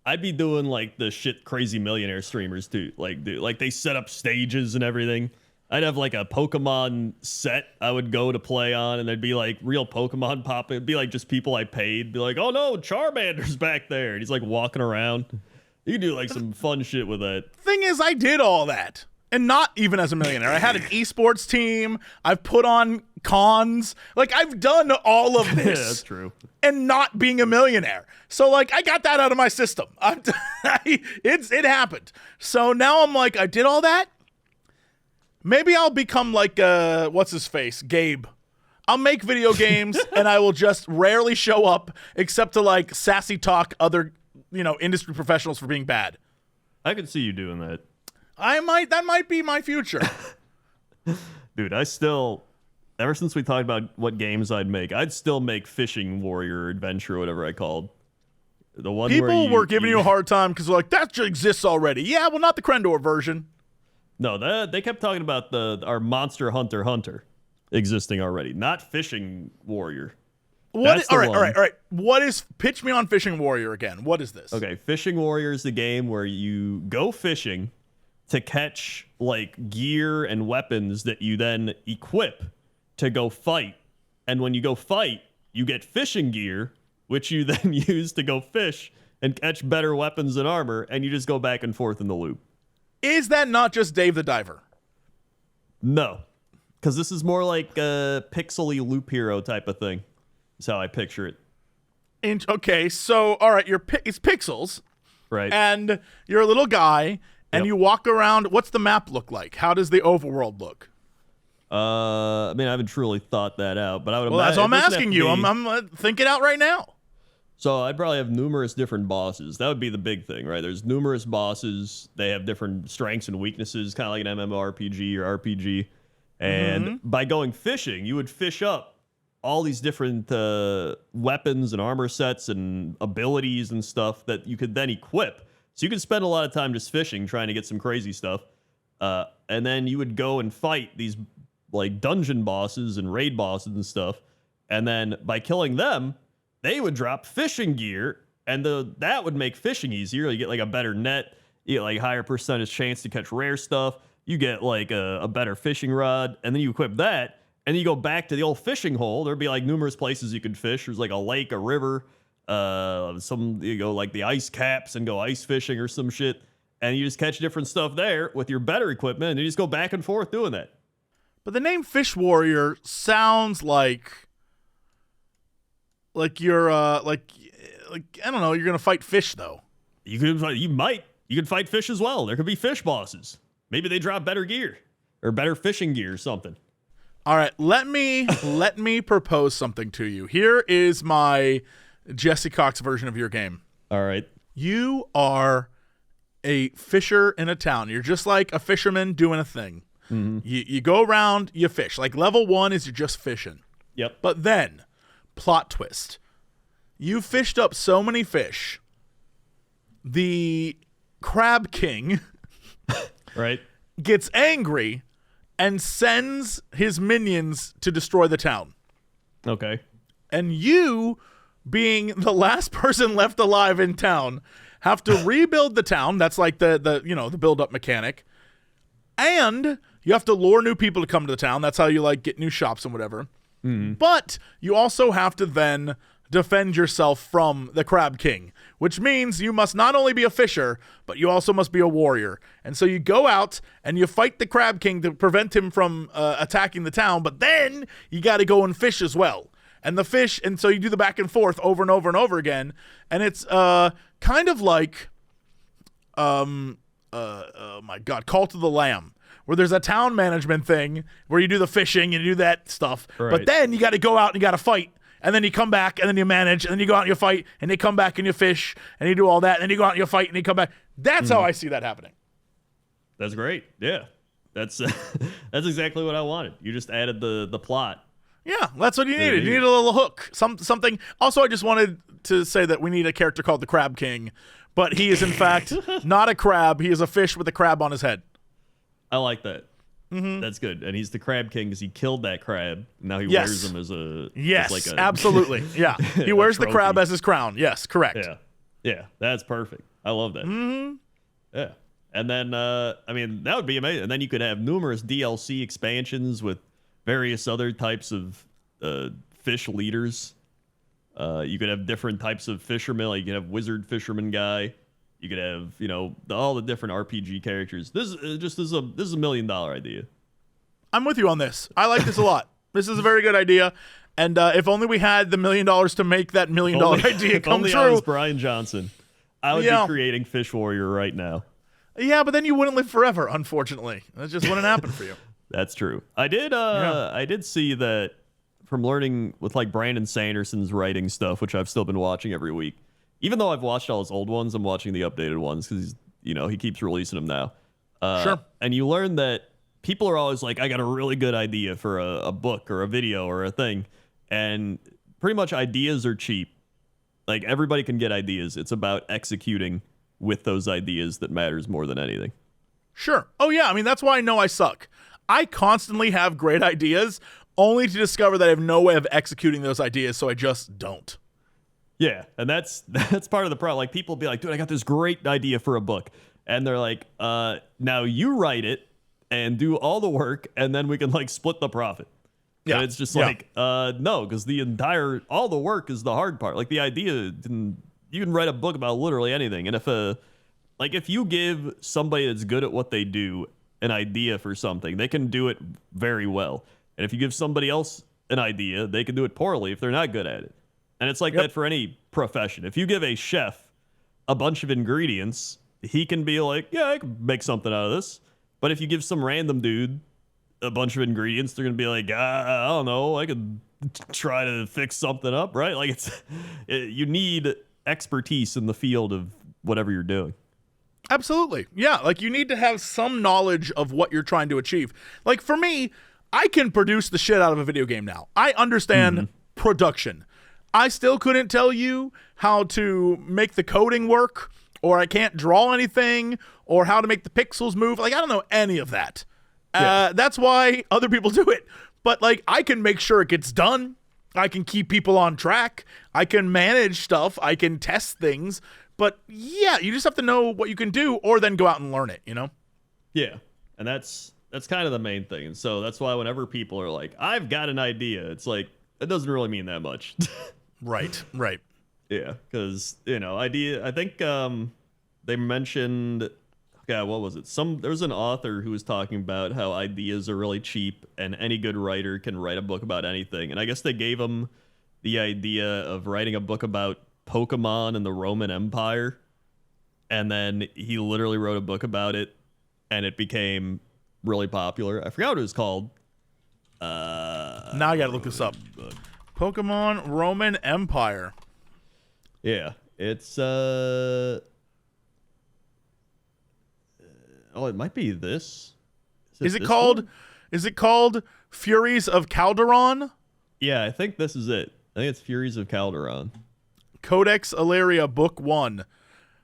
I'd be doing like the shit crazy millionaire streamers too. Like they set up stages and everything. I'd have like a Pokemon set I would go to play on, and there'd be like real Pokemon popping. It'd be like just people I paid. Be like, oh no, Charmander's back there. And he's like walking around. You could do like some fun shit with that. Thing is, I did all that. And not even as a millionaire. I had an esports team. I've put on cons. Like, I've done all of this. Yeah, that's true. And not being a millionaire. So, like, I got that out of my system. It happened. So now I'm like, I did all that. Maybe I'll become like, what's his face? Gabe. I'll make video games and I will just rarely show up except to, like, sassy talk other, industry professionals for being bad. I could see you doing that. That might be my future. Dude, ever since we talked about what games I'd still make Fishing Warrior Adventure or whatever I called. The one People were giving you a hard time because they're like, that just exists already. Yeah, well, not the Crendor version. No, they kept talking about our Monster Hunter existing already, not Fishing Warrior. All right. Pitch me on Fishing Warrior again. What is this? Okay, Fishing Warrior is the game where you go fishing to catch like gear and weapons that you then equip to go fight. And when you go fight, you get fishing gear, which you then use to go fish and catch better weapons and armor, and you just go back and forth in the loop. Is that not just Dave the Diver? No, because this is more like a pixely loop hero type of thing. Is how I picture it. Okay, so all right, it's pixels, Right. and you're a little guy, and Yep. you walk around. What's the map look like? How does the overworld look? I mean, I haven't truly thought that out, but I would Well, that's imagine what I'm it doesn't have asking to you. be- I'm thinking out right now. So I'd probably have numerous different bosses. That would be the big thing, right? There's numerous bosses. They have different strengths and weaknesses, kind of like an MMORPG or RPG. And by going fishing, you would fish up all these different weapons and armor sets and abilities and stuff that you could then equip. So you could spend a lot of time just fishing, trying to get some crazy stuff. And then you would go and fight these like dungeon bosses and raid bosses and stuff. And then by killing them, they would drop fishing gear, and that would make fishing easier. You get like a better net, you get like higher percentage chance to catch rare stuff. You get like a better fishing rod, and then you equip that, and then you go back to the old fishing hole. There'd be like numerous places you could fish. There's like a lake, a river, you go like the ice caps and go ice fishing or some shit, and you just catch different stuff there with your better equipment, and you just go back and forth doing that. But the name Fish Warrior sounds like you're like I don't know. You're gonna fight fish though. You could fight fish as well. There could be fish bosses. Maybe they drop better gear or better fishing gear or something. All right, let me propose something to you. Here is my Jesse Cox version of your game. All right. You are a fisher in a town. You're just like a fisherman doing a thing. You go around, you fish. Like level 1 is you're just fishing. Yep. But then, plot twist. You fished up so many fish. The Crab King Right. gets angry and sends his minions to destroy the town. Okay. And you, being the last person left alive in town, have to rebuild the town. That's like the build-up mechanic. And you have to lure new people to come to the town. That's how you like get new shops and whatever. But you also have to then defend yourself from the Crab King, which means you must not only be a fisher, but you also must be a warrior. And so you go out and you fight the Crab King to prevent him from attacking the town, but then you got to go and fish as well. And so you do the back and forth over and over and over again. And it's kind of like, oh my God, Call to the Lamb, where there's a town management thing where you do the fishing and you do that stuff. Right. But then you got to go out and you got to fight. And then you come back and then you manage and then you go out and you fight and you come back and you fish and you do all that. And then you go out and you fight and you come back. That's how I see that happening. That's great. Yeah. That's that's exactly what I wanted. You just added the plot. Yeah, that's what you needed. You needed a little hook, something. Also, I just wanted to say that we need a character called the Crab King, but he is in fact not a crab. He is a fish with a crab on his head. I like that. That's good. And he's the Crab King because he killed that crab. Now he wears him as a yes, as like a, absolutely. Yeah, he wears the trophy. crab as his crown. Yes, correct. Yeah, that's perfect. I love that. Yeah, and then I mean that would be amazing. And then you could have numerous DLC expansions with various other types of fish leaders. You could have different types of fishermen. Like you could have wizard fisherman guy. You could have, all the different RPG characters. This is a $1 million idea. I'm with you on this. I like this a lot. This is a very good idea. And if only we had the $1 million to make that $1 million idea come only true. I was Brian Johnson, I would be creating Fish Warrior right now. Yeah, but then you wouldn't live forever, unfortunately. That just wouldn't happen for you. That's true. I did see that from learning with like Brandon Sanderson's writing stuff, which I've still been watching every week. Even though I've watched all his old ones, I'm watching the updated ones because he keeps releasing them now. Sure. And you learn that people are always like, I got a really good idea for a book or a video or a thing. And pretty much ideas are cheap. Like everybody can get ideas. It's about executing with those ideas that matters more than anything. Sure. Oh, yeah. I mean, that's why I know I suck. I constantly have great ideas only to discover that I have no way of executing those ideas, so I just don't. Yeah, and that's part of the problem. Like people be like, dude, I got this great idea for a book. And they're like, now you write it and do all the work, and then we can like split the profit. Yeah. And it's just like, no, because all the work is the hard part. Like the idea, you can write a book about literally anything. And if you give somebody that's good at what they do an idea for something, they can do it very well. And if you give somebody else an idea, they can do it poorly if they're not good at it. And it's like that for any profession. If you give a chef a bunch of ingredients, he can be like, yeah, I can make something out of this. But if you give some random dude a bunch of ingredients, they're going to be like, I don't know, I could try to fix something up, right? Like you need expertise in the field of whatever you're doing. Absolutely. Yeah, like you need to have some knowledge of what you're trying to achieve. Like for me, I can produce the shit out of a video game now. I understand production. I still couldn't tell you how to make the coding work, or I can't draw anything, or how to make the pixels move. Like, I don't know any of that. That's why other people do it. But, like, I can make sure it gets done. I can keep people on track. I can manage stuff. I can test things. But, yeah, you just have to know what you can do, or then go out and learn it, you know? Yeah, and that's kind of the main thing. And so that's why whenever people are like, I've got an idea, it's like, it doesn't really mean that much. Right. Yeah, because, idea, I think they mentioned, what was it? There was an author who was talking about how ideas are really cheap and any good writer can write a book about anything. And I guess they gave him the idea of writing a book about Pokemon and the Roman Empire. And then he literally wrote a book about it and it became really popular. I forgot what it was called. Now I gotta look this up. Pokemon Roman Empire. Yeah, it's it might be this. Is it called Furies of Calderon? Yeah, I think this is it. I think it's Furies of Calderon. Codex Ilaria Book 1.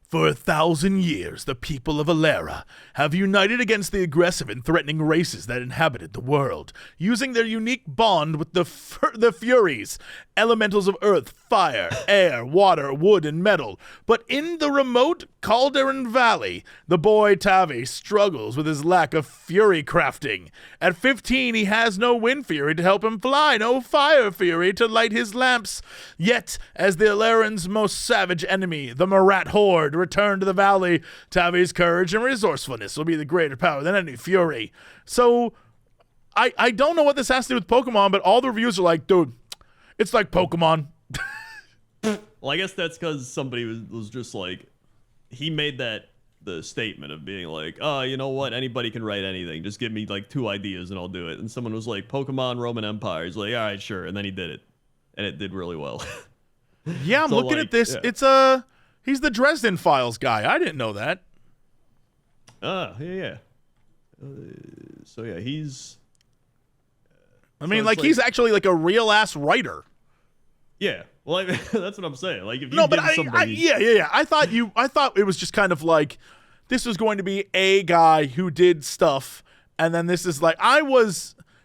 For 1,000 years, the people of Ilera have united against the aggressive and threatening races that inhabited the world, using their unique bond with the Furies, elementals of earth, fire, air, water, wood, and metal. But in the remote Calderon Valley, the boy Tavi struggles with his lack of fury crafting. At 15, he has no wind fury to help him fly, no fire fury to light his lamps. Yet, as the Ilerans' most savage enemy, the Marat Horde, return to the valley, Tavi's courage and resourcefulness will be the greater power than any fury. So, I don't know what this has to do with Pokemon, but all the reviews are like, dude, it's like Pokemon. Well, I guess that's because somebody was just like, he made the statement of being like, oh, you know what? Anybody can write anything. Just give me like 2 ideas and I'll do it. And someone was like, Pokemon Roman Empire. He's like, all right, sure. And then he did it. And it did really well. Yeah, I'm looking at this. Yeah. He's the Dresden Files guy. I didn't know that. Yeah. So yeah, he's. I mean, like he's actually like a real ass writer. Yeah, well, that's what I'm saying. Like, if you give somebody, yeah. I thought it was just kind of like this was going to be a guy who did stuff, and then this is like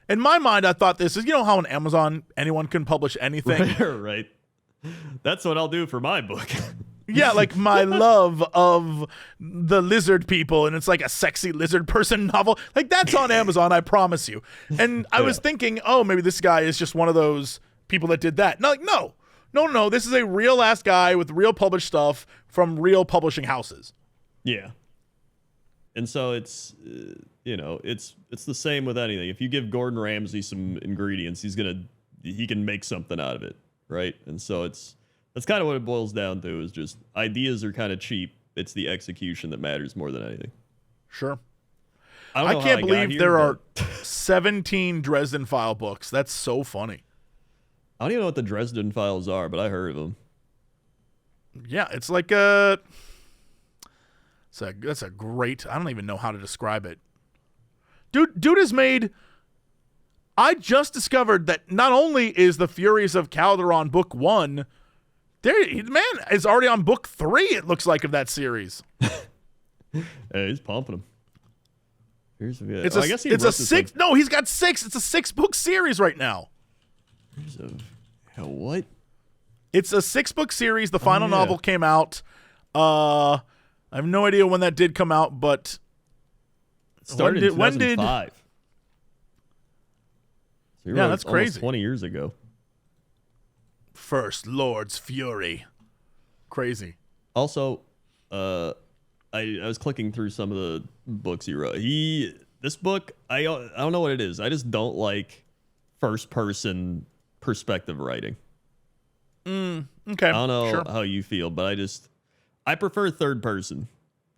in my mind, I thought this is how on Amazon anyone can publish anything. Right. That's what I'll do for my book. Yeah, like my love of the lizard people, and it's like a sexy lizard person novel. Like that's on Amazon, I promise you. And I was thinking, oh, maybe this guy is just one of those people that did that. No, no. This is a real ass guy with real published stuff from real publishing houses. Yeah. And so it's it's the same with anything. If you give Gordon Ramsay some ingredients, he can make something out of it, right? And so that's kind of what it boils down to, is just ideas are kind of cheap. It's the execution that matters more than anything. Sure. I can't believe there are 17 Dresden File books. That's so funny. I don't even know what the Dresden Files are, but I heard of them. Yeah, it's like that's a great, I don't even know how to describe it. Dude has made, I just discovered that not only is the Furies of Calderon book 1, man is already on book 3, it looks like, of that series. Hey, he's pumping them. He's got 6. No, he's got 6. It's a 6-book series right now. What? It's a 6-book series. The final novel came out. I have no idea when that did come out, but it started in 2005. So that's crazy. 20 years ago. First Lord's Fury. Crazy. Also, I was clicking through some of the books he wrote. This book, I don't know what it is. I just don't like first person perspective writing. Okay. I don't know Sure. how you feel, but I prefer third person.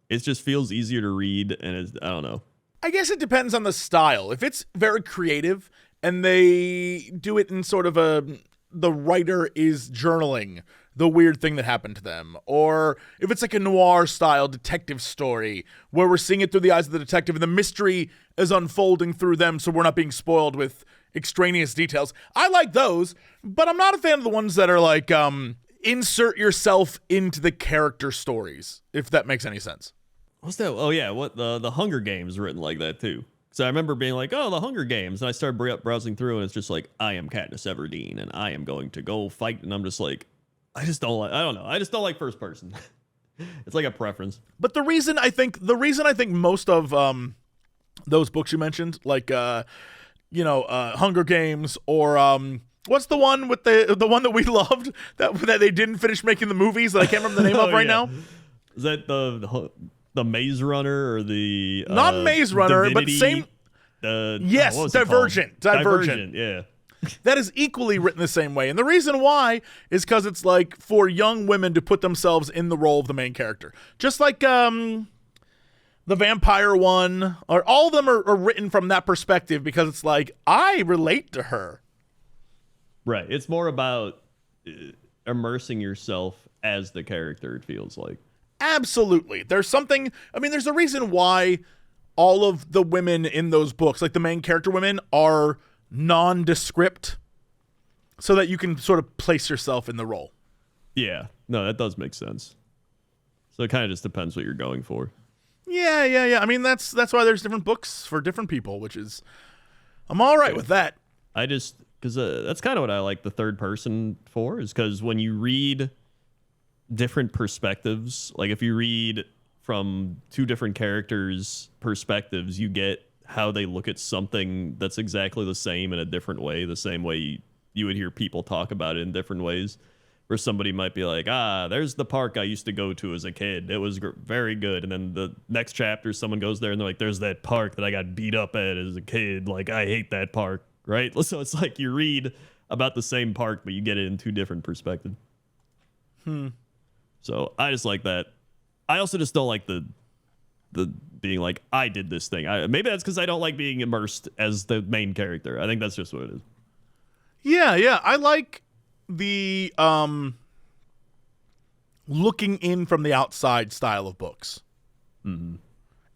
It just feels easier to read, and I don't know. I guess it depends on the style. If it's very creative and they do it in sort of the writer is journaling the weird thing that happened to them, or if it's like a noir style detective story where we're seeing it through the eyes of the detective and the mystery is unfolding through them, so we're not being spoiled with extraneous details. I like those, but I'm not a fan of the ones that are like insert yourself into the character stories, if that makes any sense. What's that? Oh yeah, what the Hunger Games written like that too. So I remember being like, oh, the Hunger Games, and I started browsing through, and it's just like, I am Katniss Everdeen, and I am going to go fight, and I'm just like, I just don't like first person. It's like a preference. But the reason I think most of those books you mentioned, like Hunger Games, or what's the one with the one that we loved that they didn't finish making the movies that I can't remember the name of right now? Is that the Maze Runner or the not Maze Runner, Divinity, but same? Yes, Divergent. Divergent. Yeah. That is equally written the same way. And the reason why is because it's like for young women to put themselves in the role of the main character. Just like the vampire one, or all of them are written from that perspective because it's like, I relate to her. Right. It's more about immersing yourself as the character, it feels like. Absolutely. There's a reason why all of the women in those books, like the main character women, are nondescript so that you can sort of place yourself in the role. Yeah. No, that does make sense. So it kind of just depends what you're going for. Yeah. I mean, that's why there's different books for different people, which is, I'm all right with that. Because that's kind of what I like the third person for, is because when you read different perspectives, like if you read from two different characters' perspectives, you get how they look at something that's exactly the same in a different way, the same way you would hear people talk about it in different ways, where somebody might be like, there's the park I used to go to as a kid. It was very good. And then the next chapter, someone goes there and they're like, there's that park that I got beat up at as a kid. Like, I hate that park, right? So it's like you read about the same park, but you get it in two different perspectives. So I just like that. I also just don't like the being like, I did this thing. Maybe that's because I don't like being immersed as the main character. I think that's just what it is. Yeah. I like the looking in from the outside style of books. Mm-hmm.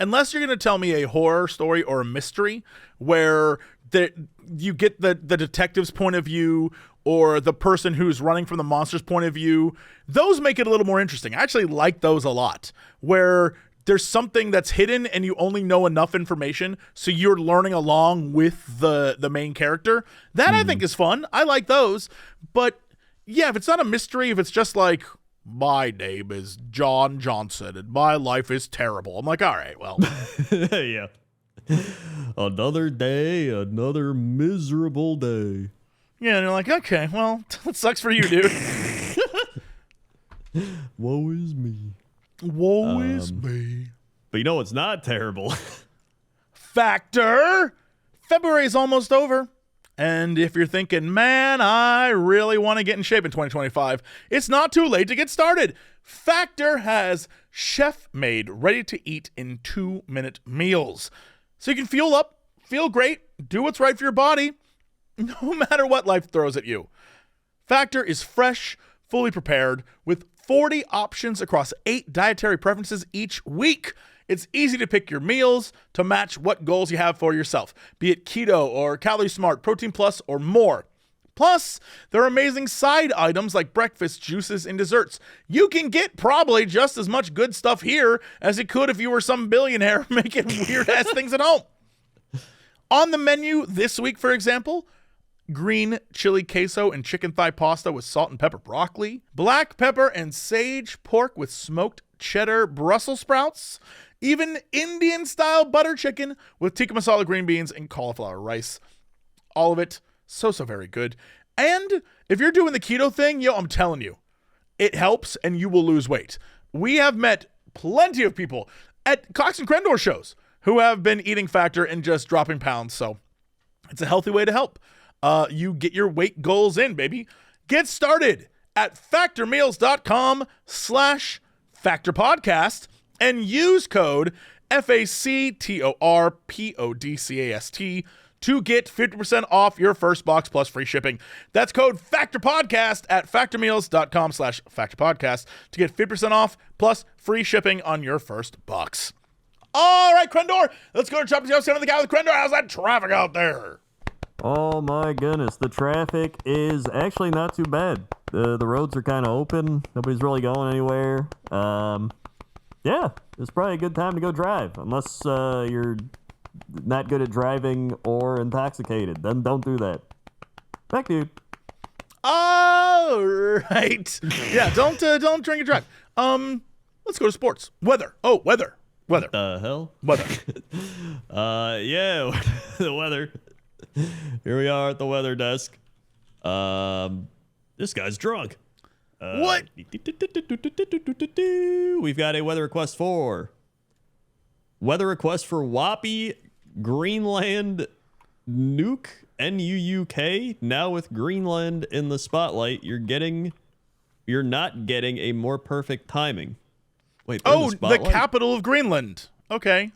Unless you're going to tell me a horror story or a mystery where you get the detective's point of view or the person who's running from the monster's point of view, those make it a little more interesting. I actually like those a lot, where there's something that's hidden and you only know enough information, so you're learning along with the main character. That I think is fun. I like those. But yeah, if it's not a mystery, if it's just like, my name is John Johnson and my life is terrible, I'm like, all right, well. Yeah. Another day, another miserable day. Yeah, and you're like, okay, well, that sucks for you, dude. Woe is me. Woe is me. But you know what's not terrible? Factor! February is almost over. And if you're thinking, man, I really want to get in shape in 2025, it's not too late to get started. Factor has chef-made, ready-to-eat in 2-minute meals. So you can fuel up, feel great, do what's right for your body, no matter what life throws at you. Factor is fresh, fully prepared, with 40 options across 8 dietary preferences each week. It's easy to pick your meals to match what goals you have for yourself, be it keto or calorie smart, protein plus, or more. Plus, there are amazing side items like breakfast, juices, and desserts. You can get probably just as much good stuff here as you could if you were some billionaire making weird-ass things at home. On the menu this week, for example, green chili queso and chicken thigh pasta with salt and pepper broccoli, black pepper and sage pork with smoked cheddar Brussels sprouts, even Indian-style butter chicken with tikka masala green beans and cauliflower rice. All of it so very good. And if you're doing the keto thing, I'm telling you, it helps and you will lose weight. We have met plenty of people at Cox and Crendor shows who have been eating Factor and just dropping pounds. So it's a healthy way to help you get your weight goals in, baby. Get started at factormeals.com/factorpodcast and use code FACTORPODCAST to get 50% off your first box plus free shipping. That's code FACTORPODCAST at factormeals.com/factorpodcast to get 50% off plus free shipping on your first box. All right, Crendor, let's go to Chopper 07 the guy with Crendor. How's that traffic out there? Oh my goodness, the traffic is actually not too bad. The roads are kind of open. Nobody's really going anywhere. Yeah, it's probably a good time to go drive, unless you're not good at driving or intoxicated. Then don't do that. Back to you. All right. Yeah, don't drink and drive. Let's go to sports. Weather. Oh, weather. What the hell? Weather. Yeah, the weather. Here we are at the weather desk. This guy's drunk. What? We've got a weather request for Wappy, Greenland, Nuuk, N-U-U-K. Now with Greenland in the spotlight, you're not getting a more perfect timing. Wait, the capital of Greenland. Okay.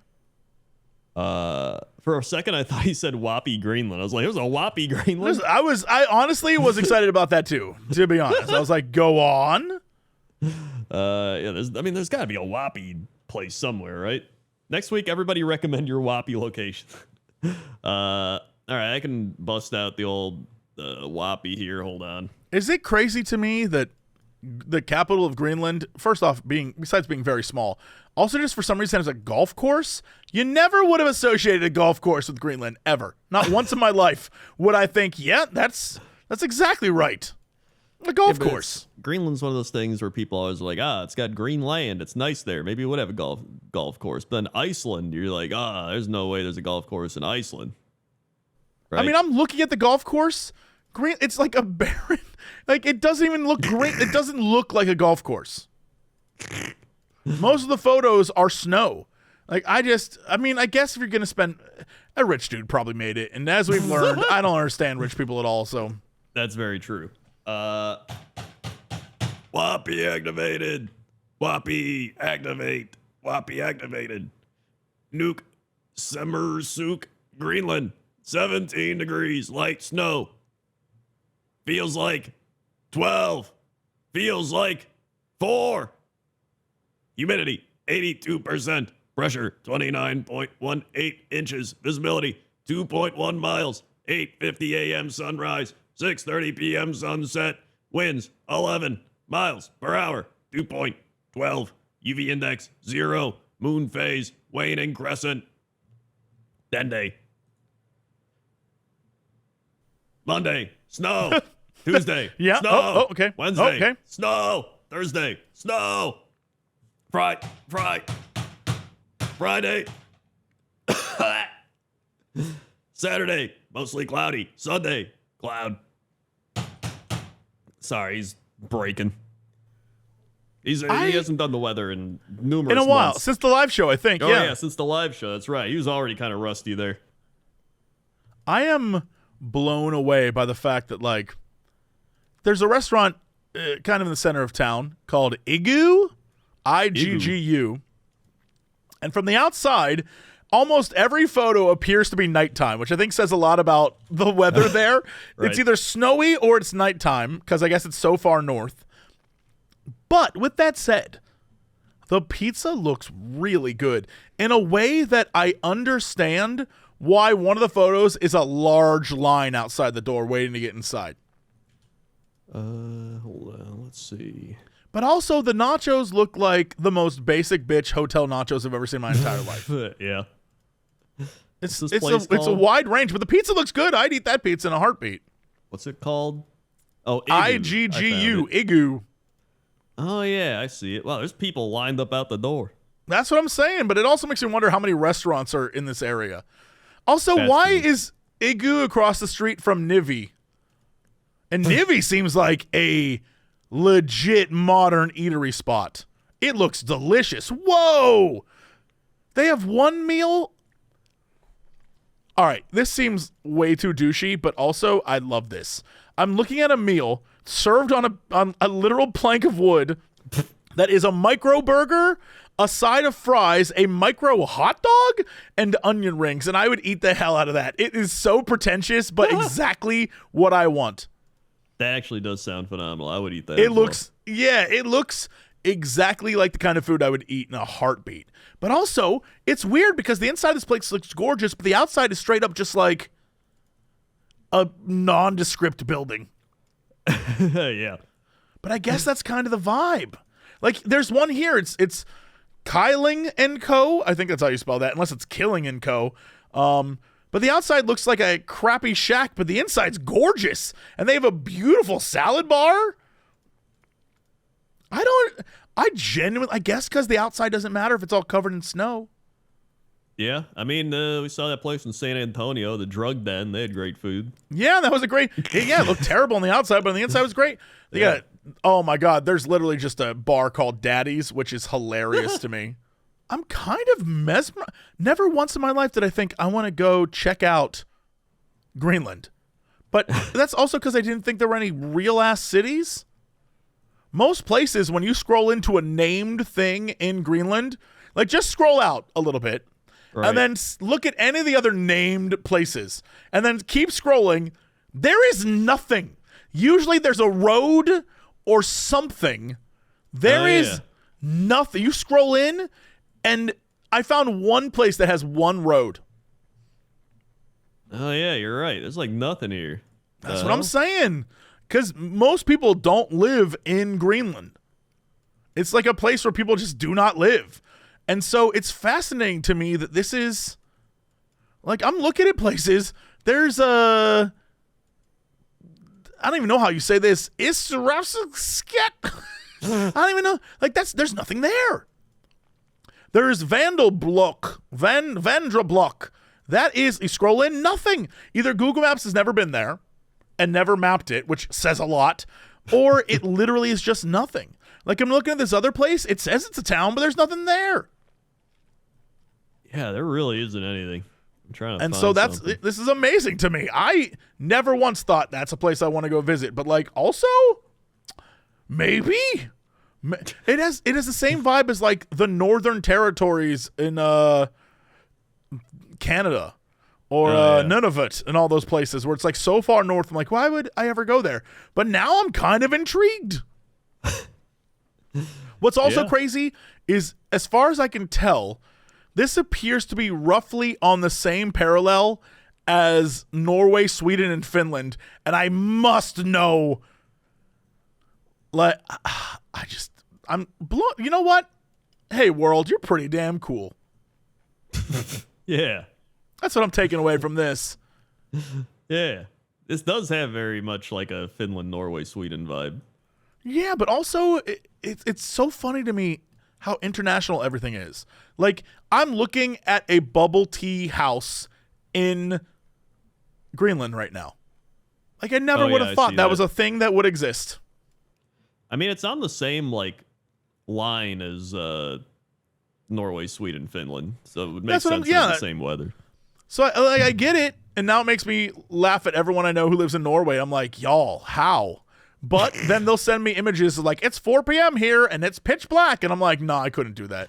For a second, I thought he said Wappy, Greenland. I was like, there's a Wappy, Greenland. I honestly was excited about that too, to be honest. I was like, go on. Yeah, there's got to be a Wappy place somewhere, right? Next week, everybody recommend your Wappy location. All right, I can bust out the old Wappy here. Hold on. Is it crazy to me that the capital of Greenland, first off, besides being very small, also just for some reason has a golf course? You never would have associated a golf course with Greenland, ever. Not once in my life would I think, yeah, that's exactly right. A golf course. Greenland's one of those things where people always are like, it's got green land. It's nice there. Maybe it would have a golf course. But then Iceland, you're like, there's no way there's a golf course in Iceland. Right? I mean, I'm looking at the golf course. It's like a barren. Like, it doesn't even look great. It doesn't look like a golf course. Most of the photos are snow. Like, I guess if you're going to spend, a rich dude probably made it. And as we've learned, I don't understand rich people at all, so. That's very true. Wappy activated. Wappy activate. Wappy activated. Nuuk, Semersuk, Greenland. 17 degrees, light snow. Feels like 12. Feels like 4. Humidity, 82%. Pressure, 29.18 inches. Visibility, 2.1 miles. 8:50 a.m. sunrise. 6:30 p.m. sunset. Winds, 11 miles per hour. 2.12. UV index, 0. Moon phase, waning crescent. 10 day. Monday, snow. Tuesday, Yeah. snow. Oh, okay. Wednesday, Okay. snow. Thursday, snow. Friday. Saturday, mostly cloudy. Sunday, cloud. Sorry, he's breaking. He hasn't done the weather in numerous In a while, months. since the live show, I think. Oh, yeah. yeah, since the live show. That's right. He was already kind of rusty there. I am blown away by the fact that, like, there's a restaurant kind of in the center of town called Igu, I-G-G-U. And from the outside, almost every photo appears to be nighttime, which I think says a lot about the weather there. Right. It's either snowy or it's nighttime, because I guess it's so far north. But with that said, the pizza looks really good in a way that I understand why one of the photos is a large line outside the door waiting to get inside. Hold on. Let's see. But also, the nachos look like the most basic bitch hotel nachos I've ever seen in my entire life. Yeah. It's What's this place it's a called? wide range, but the pizza looks good. I'd eat that pizza in a heartbeat. What's it called? Oh, Igu. I-G-G-U, I found it. Igu. Oh, yeah, I see it. Wow, there's people lined up out the door. That's what I'm saying, but it also makes me wonder how many restaurants are in this area. Also, That's why true. is Igu across the street from Nivi? And Nivi seems like a legit modern eatery spot. It looks delicious. Whoa! They have one meal? All right, this seems way too douchey, but also I love this. I'm looking at a meal. served on a literal plank of wood that is a micro burger, a side of fries, a micro hot dog, and onion rings, and I would eat the hell out of that. It is so pretentious, but exactly what I want. That actually does sound phenomenal. I would eat that. It looks exactly like the kind of food I would eat in a heartbeat. But also, it's weird because the inside of this place looks gorgeous, but the outside is straight up just like a nondescript building. Yeah. But I guess that's kind of the vibe. Like, there's one here. It's Kyling & Co. I think that's how you spell that, unless it's Killing & Co. But the outside looks like a crappy shack, but the inside's gorgeous. And they have a beautiful salad bar. I guess because the outside doesn't matter if it's all covered in snow. Yeah. I mean, we saw that place in San Antonio, the drug den. They had great food. Yeah, that was a great. Yeah, it looked terrible on the outside, but on the inside was great. They got. Oh my God, there's literally just a bar called Daddy's, which is hilarious to me. I'm kind of mesmerized. Never once in my life did I think I want to go check out Greenland. But that's also because I didn't think there were any real-ass cities. Most places, when you scroll into a named thing in Greenland, like just scroll out a little bit, right, and then look at any of the other named places, and then keep scrolling. There is nothing. Usually there's a road or something. There is nothing. You scroll in, and I found one place that has one road. Oh, yeah, you're right. There's like nothing here. That's what I'm saying. Because most people don't live in Greenland. It's like a place where people just do not live. And so it's fascinating to me that this is, like, I'm looking at places. There's a, I don't even know how you say this. Isravsket. I don't even know. Like, there's nothing there. There's Vandrablok. That is, you scroll in, nothing. Either Google Maps has never been there and never mapped it, which says a lot, or it literally is just nothing. Like, I'm looking at this other place. It says it's a town, but there's nothing there. Yeah, there really isn't anything. I'm trying to and find so something. This is amazing to me. I never once thought that's a place I want to go visit, but like, also, maybe it has the same vibe as like the Northern Territories in Canada. Or Nunavut and all those places where it's like so far north. I'm like, why would I ever go there? But now I'm kind of intrigued. What's also crazy is, as far as I can tell, this appears to be roughly on the same parallel as Norway, Sweden, and Finland. And I must know, like, I'm blown. You know what? Hey, world, you're pretty damn cool. Yeah. That's what I'm taking away from this. Yeah. This does have very much like a Finland, Norway, Sweden vibe. Yeah, but also it's so funny to me how international everything is. Like, I'm looking at a bubble tea house in Greenland right now. Like, I never would have thought that was a thing that would exist. I mean, it's on the same like line as Norway, Sweden, Finland, so it would make sense to have the same weather. So I get it, and now it makes me laugh at everyone I know who lives in Norway. I'm like, y'all, how? But then they'll send me images of like, it's 4 p.m. here, and it's pitch black. And I'm like, nah, I couldn't do that.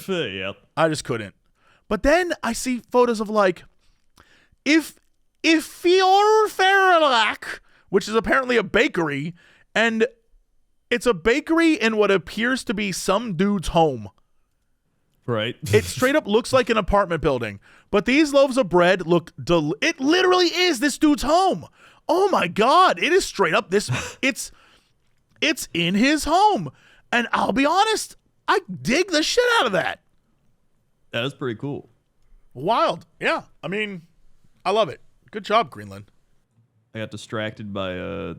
Yep. I just couldn't. But then I see photos of like, if Fjordferlak, which is apparently a bakery, and it's a bakery in what appears to be some dude's home. Right. It straight up looks like an apartment building. But these loaves of bread look it literally is this dude's home. Oh my God. It is straight up this it's in his home. And I'll be honest, I dig the shit out of that. That is pretty cool. Wild. Yeah. I mean, I love it. Good job, Greenland. I got distracted by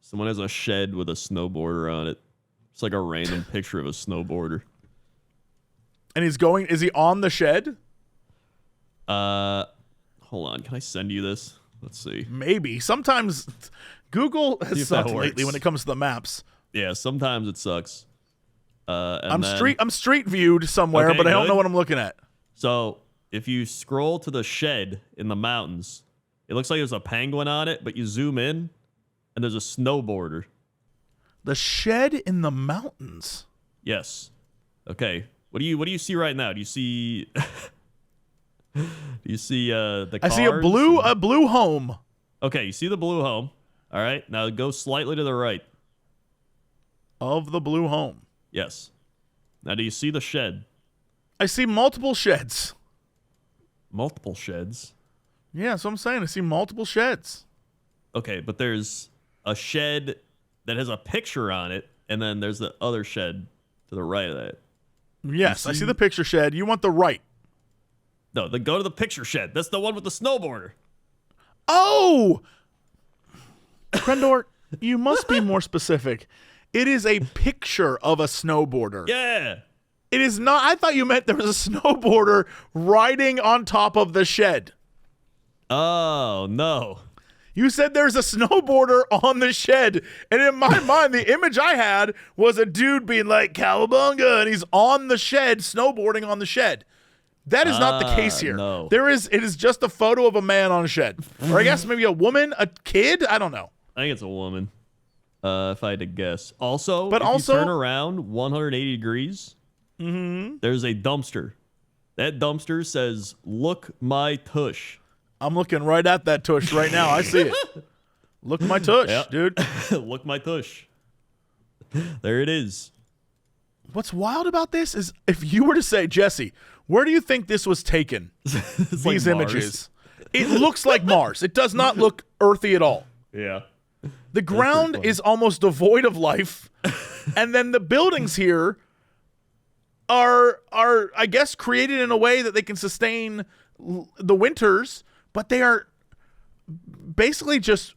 someone has a shed with a snowboarder on it. It's like a random picture of a snowboarder. And is he on the shed? Hold on. Can I send you this? Let's see. Maybe. Sometimes Google has sucked lately when it comes to the maps. Yeah, sometimes it sucks. I'm street viewed somewhere, but I don't know what I'm looking at. So if you scroll to the shed in the mountains, it looks like there's a penguin on it, but you zoom in, and there's a snowboarder. The shed in the mountains. Yes. Okay. What do you see right now? Do you see the cars? I see a blue home. Okay, you see the blue home. All right. Now go slightly to the right. Of the blue home. Yes. Now do you see the shed? I see multiple sheds. Multiple sheds. Yeah, that's what I'm saying. I see multiple sheds. Okay, but there's a shed that has a picture on it, and then there's the other shed to the right of that. Yes, I see the picture shed. You want the right. No, then go to the picture shed. That's the one with the snowboarder. Oh! Crendor, you must be more specific. It is a picture of a snowboarder. Yeah. It is not. I thought you meant there was a snowboarder riding on top of the shed. Oh, no. You said there's a snowboarder on the shed. And in my mind, the image I had was a dude being like, cowabunga, and he's on the shed, snowboarding on the shed. That is not the case here. No. It is just a photo of a man on a shed. Or I guess maybe a woman, a kid, I don't know. I think it's a woman, if I had to guess. Also, But if also- you turn around 180 degrees, there's a dumpster. That dumpster says, "Look my tush." I'm looking right at that tush right now. I see it. Look my tush, Yep. dude. Look my tush. There it is. What's wild about this is if you were to say, Jesse, where do you think this was taken? It's These like Mars. images. It looks like Mars. It does not look earthy at all. Yeah. The ground funny. is almost devoid of life. And then the buildings here are I guess created in a way that they can sustain the winters, but they are basically just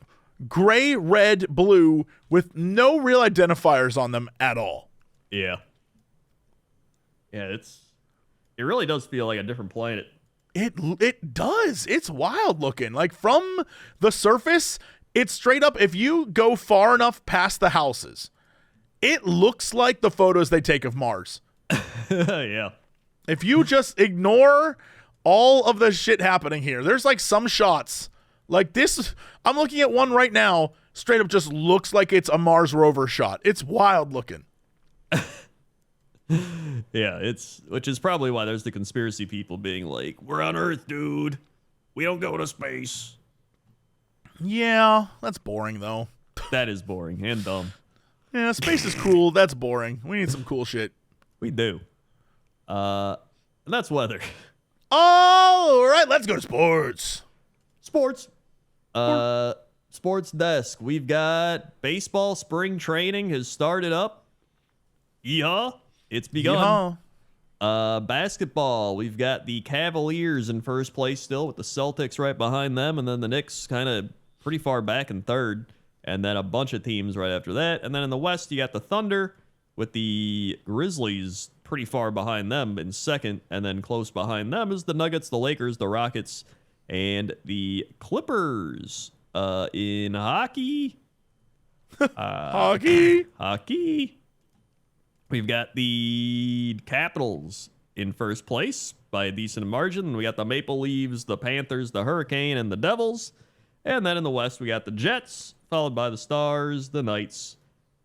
gray, red, blue with no real identifiers on them at all. Yeah. Yeah, it really does feel like a different planet. It does. It's wild looking. Like from the surface, it's straight up. If you go far enough past the houses, it looks like the photos they take of Mars. Yeah. If you just ignore all of the shit happening here, there's like some shots like this. I'm looking at one right now. Straight up just looks like it's a Mars rover shot. It's wild looking. Yeah, which is probably why there's the conspiracy people being like, "We're on Earth, dude. We don't go to space." Yeah, that's boring though. That is boring and dumb. Yeah, space is cool. That's boring. We need some cool shit. We do. And that's weather. All right, let's go to sports. Sports. Sports desk. We've got baseball spring training has started up. Yeehaw. It's begun. Yeehaw. Basketball. We've got the Cavaliers in first place still with the Celtics right behind them, and then the Knicks kind of pretty far back in third, and then a bunch of teams right after that. And then in the West, you got the Thunder with the Grizzlies pretty far behind them in second, and then close behind them is the Nuggets, the Lakers, the Rockets, and the Clippers. In hockey, Hockey. we've got the Capitals in first place by a decent margin. We got the Maple Leafs, the Panthers, the Hurricane, and the Devils. And then in the West, we got the Jets, followed by the Stars, the Knights,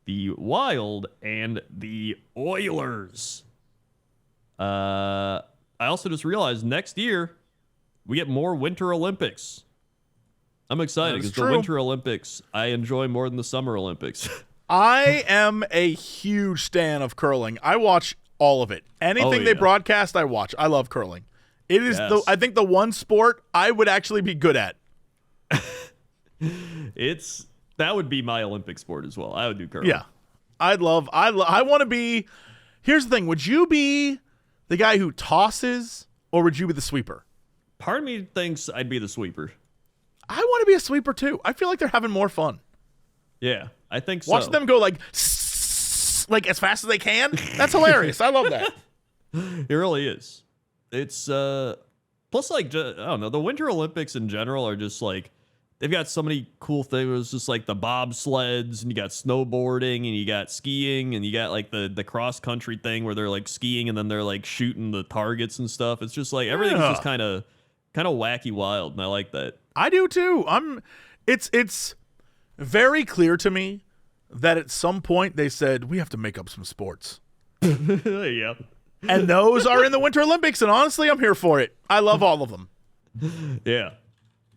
the Wild, and the Oilers. I also just realized next year we get more Winter Olympics. I'm excited because the Winter Olympics I enjoy more than the Summer Olympics. I am a huge stan of curling. I watch all of it. Anything they broadcast, I watch. I love curling. It is I think the one sport I would actually be good at. That would be my Olympic sport as well. I would do curling. Yeah. I want to be. Here's the thing. Would you be the guy who tosses or would you be the sweeper? Part of me thinks I'd be the sweeper. I want to be a sweeper too. I feel like they're having more fun. Yeah, I think so. Watch them go like as fast as they can. That's hilarious. I love that. It really is. It's plus like I don't know, the Winter Olympics in general are just like they've got so many cool things. It's just like the bobsleds, and you got snowboarding, and you got skiing, and you got like the cross country thing where they're like skiing and then they're like shooting the targets and stuff. It's just like everything's just kind of wacky wild, and I like that. I do too. It's very clear to me that at some point they said, we have to make up some sports. Yeah. And those are in the Winter Olympics, and honestly, I'm here for it. I love all of them. Yeah.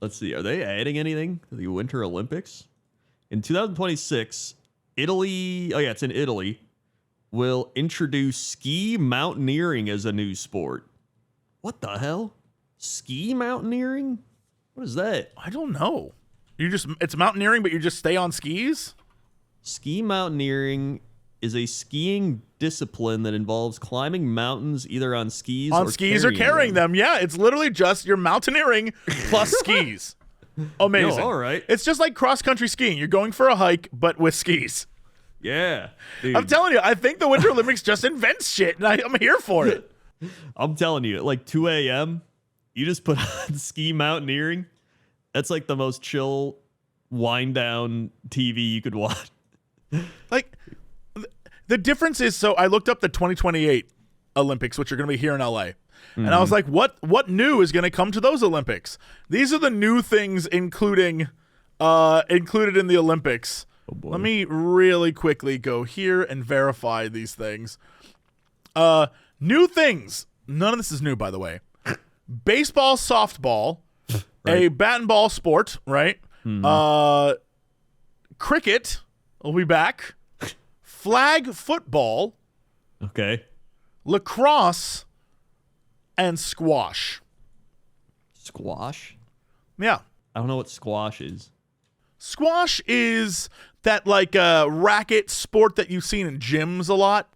Let's see. Are they adding anything to the Winter Olympics? In 2026, Italy, oh yeah, it's in Italy, will introduce ski mountaineering as a new sport. What the hell? Ski mountaineering? What is that? I don't know. It's mountaineering, but you just stay on skis? Ski mountaineering is a skiing discipline that involves climbing mountains either on skis or carrying them. Yeah, it's literally just you're mountaineering plus skis. Amazing. Yo, all right. It's just like cross-country skiing. You're going for a hike, but with skis. Yeah. Dude. I'm telling you, I think the Winter Olympics just invents shit, and I'm here for it. I'm telling you, at like 2 a.m., you just put on ski mountaineering. That's like the most chill, wind-down TV you could watch. Like, the difference is, so I looked up the 2028 Olympics, which are going to be here in LA. And I was like, what new is going to come to those Olympics? These are the new things included in the Olympics. Oh boy. Let me really quickly go here and verify these things. New things. None of this is new, by the way. Baseball, softball, Right. a bat and ball sport, right? Cricket will be back. Flag football, Okay. lacrosse, and squash. Squash? Yeah. I don't know what squash is. Squash is that like racket sport that you've seen in gyms a lot.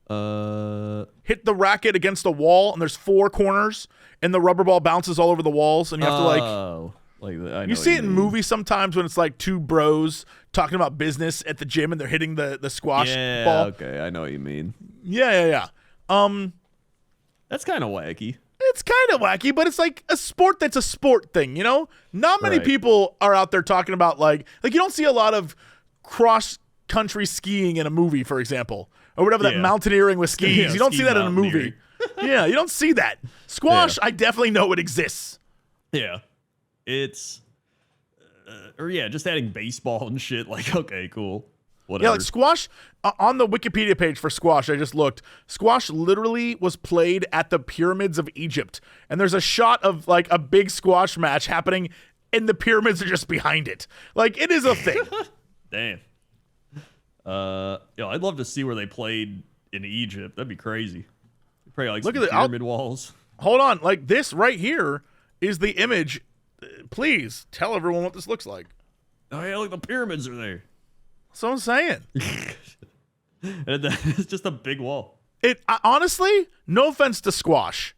Hit the racket against a wall, and there's 4 corners, and the rubber ball bounces all over the walls, and you have to I know you see it in movies sometimes when it's like 2 bros talking about business at the gym, and they're hitting the squash ball. Okay, I know what you mean. Yeah. That's kind of wacky. It's kind of wacky, but it's like a sport that's a sport thing, you know? Not many Right. people are out there talking about like you don't see a lot of cross-country skiing in a movie, for example, or whatever, that Yeah. mountaineering with skis. Yeah, You don't ski see that in a movie. Yeah, you don't see that. Squash, Yeah. I definitely know it exists. Yeah. It's, just adding baseball and shit. Like, okay, cool. Whatever. Yeah, like squash, on the Wikipedia page for squash, I just looked. Squash literally was played at the pyramids of Egypt. And there's a shot of like a big squash match happening, and the pyramids are just behind it. Like, it is a thing. Damn. I'd love to see where they played in Egypt. That'd be crazy. Probably like Look some at it. pyramid walls. Hold on. Like, this right here is the image. Please tell everyone what this looks like. Oh yeah, look, the pyramids are there. That's what I'm saying. And then it's just a big wall. Honestly, no offense to squash,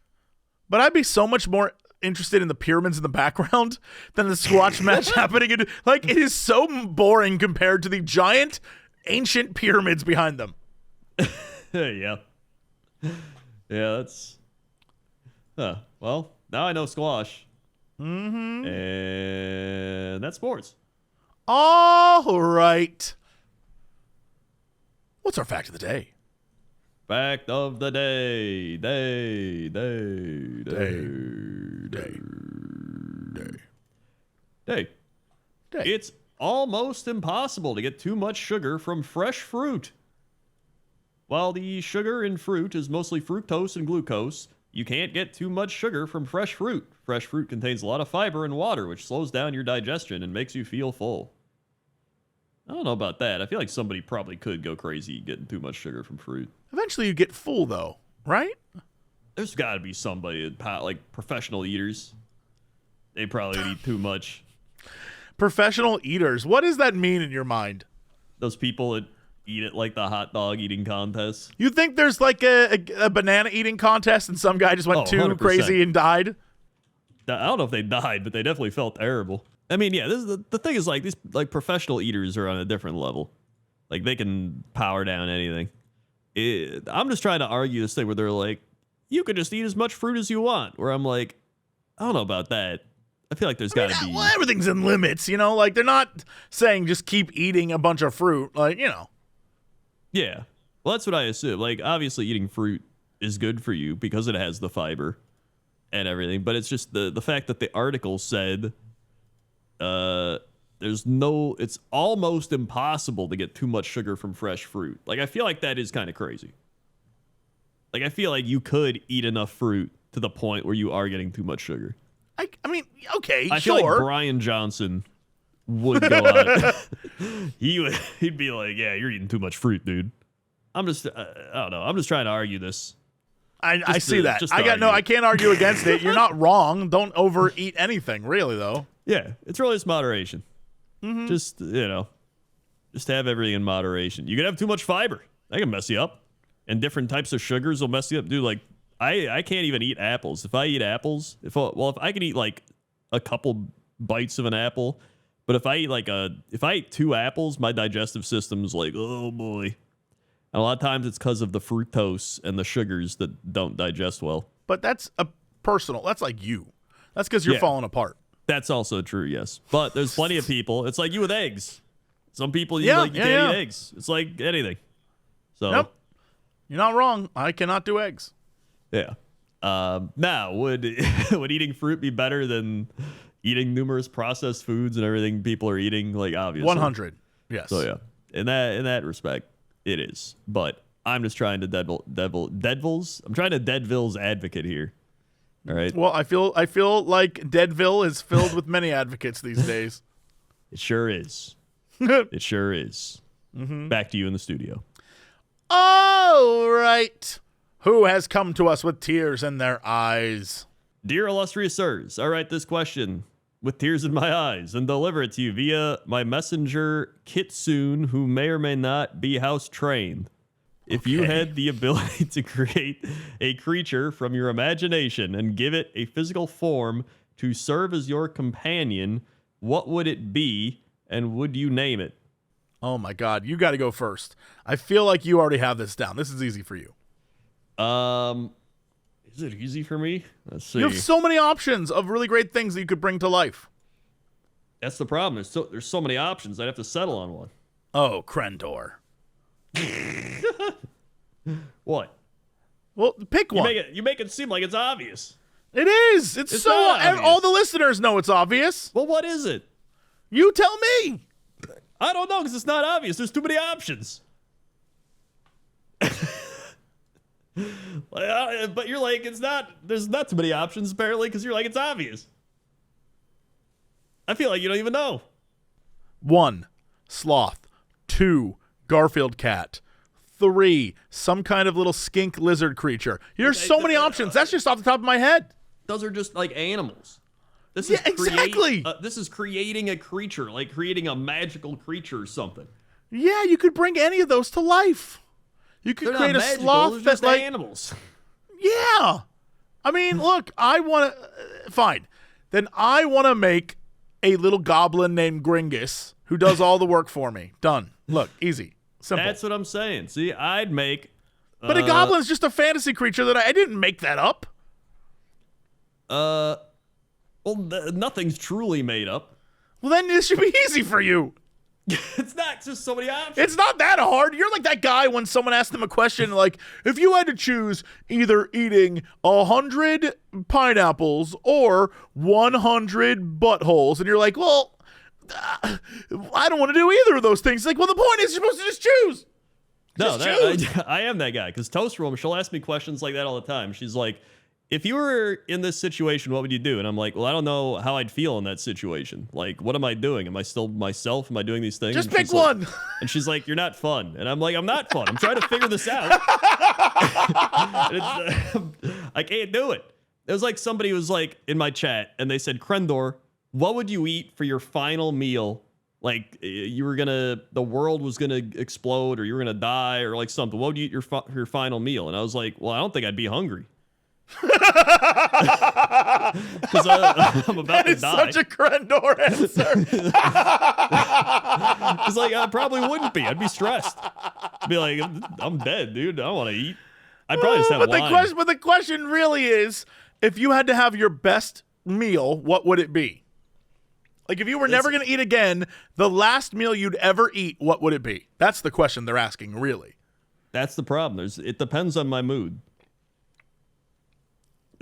but I'd be so much more interested in the pyramids in the background than the squash match happening. Like, it is so boring compared to the giant ancient pyramids behind them. Yeah. Yeah, that's... Well, now I know squash. Mm-hmm. And that's sports. All right. What's our fact of the day? Fact of the day. Day. It's almost impossible to get too much sugar from fresh fruit. While the sugar in fruit is mostly fructose and glucose, you can't get too much sugar from fresh fruit. Fresh fruit contains a lot of fiber and water, which slows down your digestion and makes you feel full. I don't know about that. I feel like somebody probably could go crazy getting too much sugar from fruit. Eventually you get full, though, right? There's got to be somebody, like professional eaters. They probably would eat too much. Professional eaters. What does that mean in your mind? Those people that eat it like the hot dog eating contest. You think there's like a banana eating contest and some guy just went too 100%. crazy and died? I don't know if they died, but they definitely felt terrible. I mean, yeah, this is the thing is like these like professional eaters are on a different level. Like they can power down anything. I'm just trying to argue this thing where they're like, you can just eat as much fruit as you want. Where I'm like, I don't know about that. I feel like there's got to be. Well, everything's in limits, you know? Like, they're not saying just keep eating a bunch of fruit. Like, you know. Yeah. Well, that's what I assume. Like, obviously, eating fruit is good for you because it has the fiber and everything. But it's just the fact that the article said that it's almost impossible to get too much sugar from fresh fruit. Like, I feel like that is kind of crazy. Like, I feel like you could eat enough fruit to the point where you are getting too much sugar. I mean, okay, I sure. feel like Brian Johnson would go out. He'd be like, yeah, you're eating too much fruit, dude. I don't know. I'm just trying to argue this. I see that. I can't argue against it. You're not wrong. Don't overeat anything, really, though. Yeah, it's really just moderation. Just, just have everything in moderation. You can have too much fiber. That can mess you up. And different types of sugars will mess you up, dude. Like, I can't even eat apples. If I eat apples, if I can eat like a couple bites of an apple, but if I eat 2 apples, my digestive system's like, oh boy. And a lot of times it's because of the fructose and the sugars that don't digest well. But that's that's like you. That's because you're falling apart. That's also true, yes. But there's plenty of people. It's like you with eggs. Some people you can't eat eggs. It's like anything. So nope. You're not wrong. I cannot do eggs. Yeah. Now, would eating fruit be better than eating numerous processed foods and everything people are eating? Like, obviously. 100. Yes. So yeah, in that respect, it is. But I'm just trying to I'm trying to Deadville's advocate here. All right. Well, I feel like Deadville is filled with many advocates these days. It sure is. It sure is. Back to you in the studio. All right. Who has come to us with tears in their eyes? Dear illustrious sirs, I write this question with tears in my eyes and deliver it to you via my messenger, Kitsune, who may or may not be house trained. If you had the ability to create a creature from your imagination and give it a physical form to serve as your companion, what would it be and would you name it? Oh my God, you got to go first. I feel like you already have this down. This is easy for you. Is it easy for me? Let's see. You have so many options of really great things that you could bring to life. That's the problem. There's so many options. I'd have to settle on one. Oh, Crendor. What? Well, pick one. You make it seem like it's obvious. It is. It's so obvious. All the listeners know it's obvious. Well, what is it? You tell me. I don't know because it's not obvious. There's too many options. But you're like, there's not too many options apparently because you're like, it's obvious. I feel like you don't even know. 1, sloth. 2, Garfield cat. 3, some kind of little skink lizard creature. There's so many options. That's just off the top of my head. Those are just like animals. Exactly. This is creating a creature, like creating a magical creature or something. Yeah, you could bring any of those to life. You could create a sloth that's just like animals. Yeah. I mean, look, I want to fine. Then I want to make a little goblin named Gringus who does all the work for me. Done. Look, easy. Simple. That's what I'm saying. See, I'd make But a goblin's just a fantasy creature that I didn't make that up. Nothing's truly made up. Well, then this should be easy for you. It's not just so many options. It's not that hard. You're like that guy when someone asked them a question like, if you had to choose either eating 100 pineapples or 100 buttholes, and you're like, well, I don't want to do either of those things. It's like, well, the point is you're supposed to just choose. I am that guy because Toast Room, she'll ask me questions like that all the time. She's like, if you were in this situation, what would you do? And I'm like, well, I don't know how I'd feel in that situation. Like, what am I doing? Am I still myself? Am I doing these things? Just pick one. And she's like, you're not fun. And I'm like, I'm not fun. I'm trying to figure this out. I can't do it. It was like somebody was like in my chat and they said, Crendor, what would you eat for your final meal? Like the world was going to explode or you were going to die or like something. What would you eat your final meal? And I was like, well, I don't think I'd be hungry. Because I'm about to die. Such a Crendor answer. It's like I probably wouldn't be. I'd be stressed. I'd be like, I'm dead, dude. I don't want to eat. I'd probably just have wine. But the question really is, if you had to have your best meal, what would it be? Like if you were never going to eat again, the last meal you'd ever eat, what would it be? That's the question they're asking, really. That's the problem. It depends on my mood.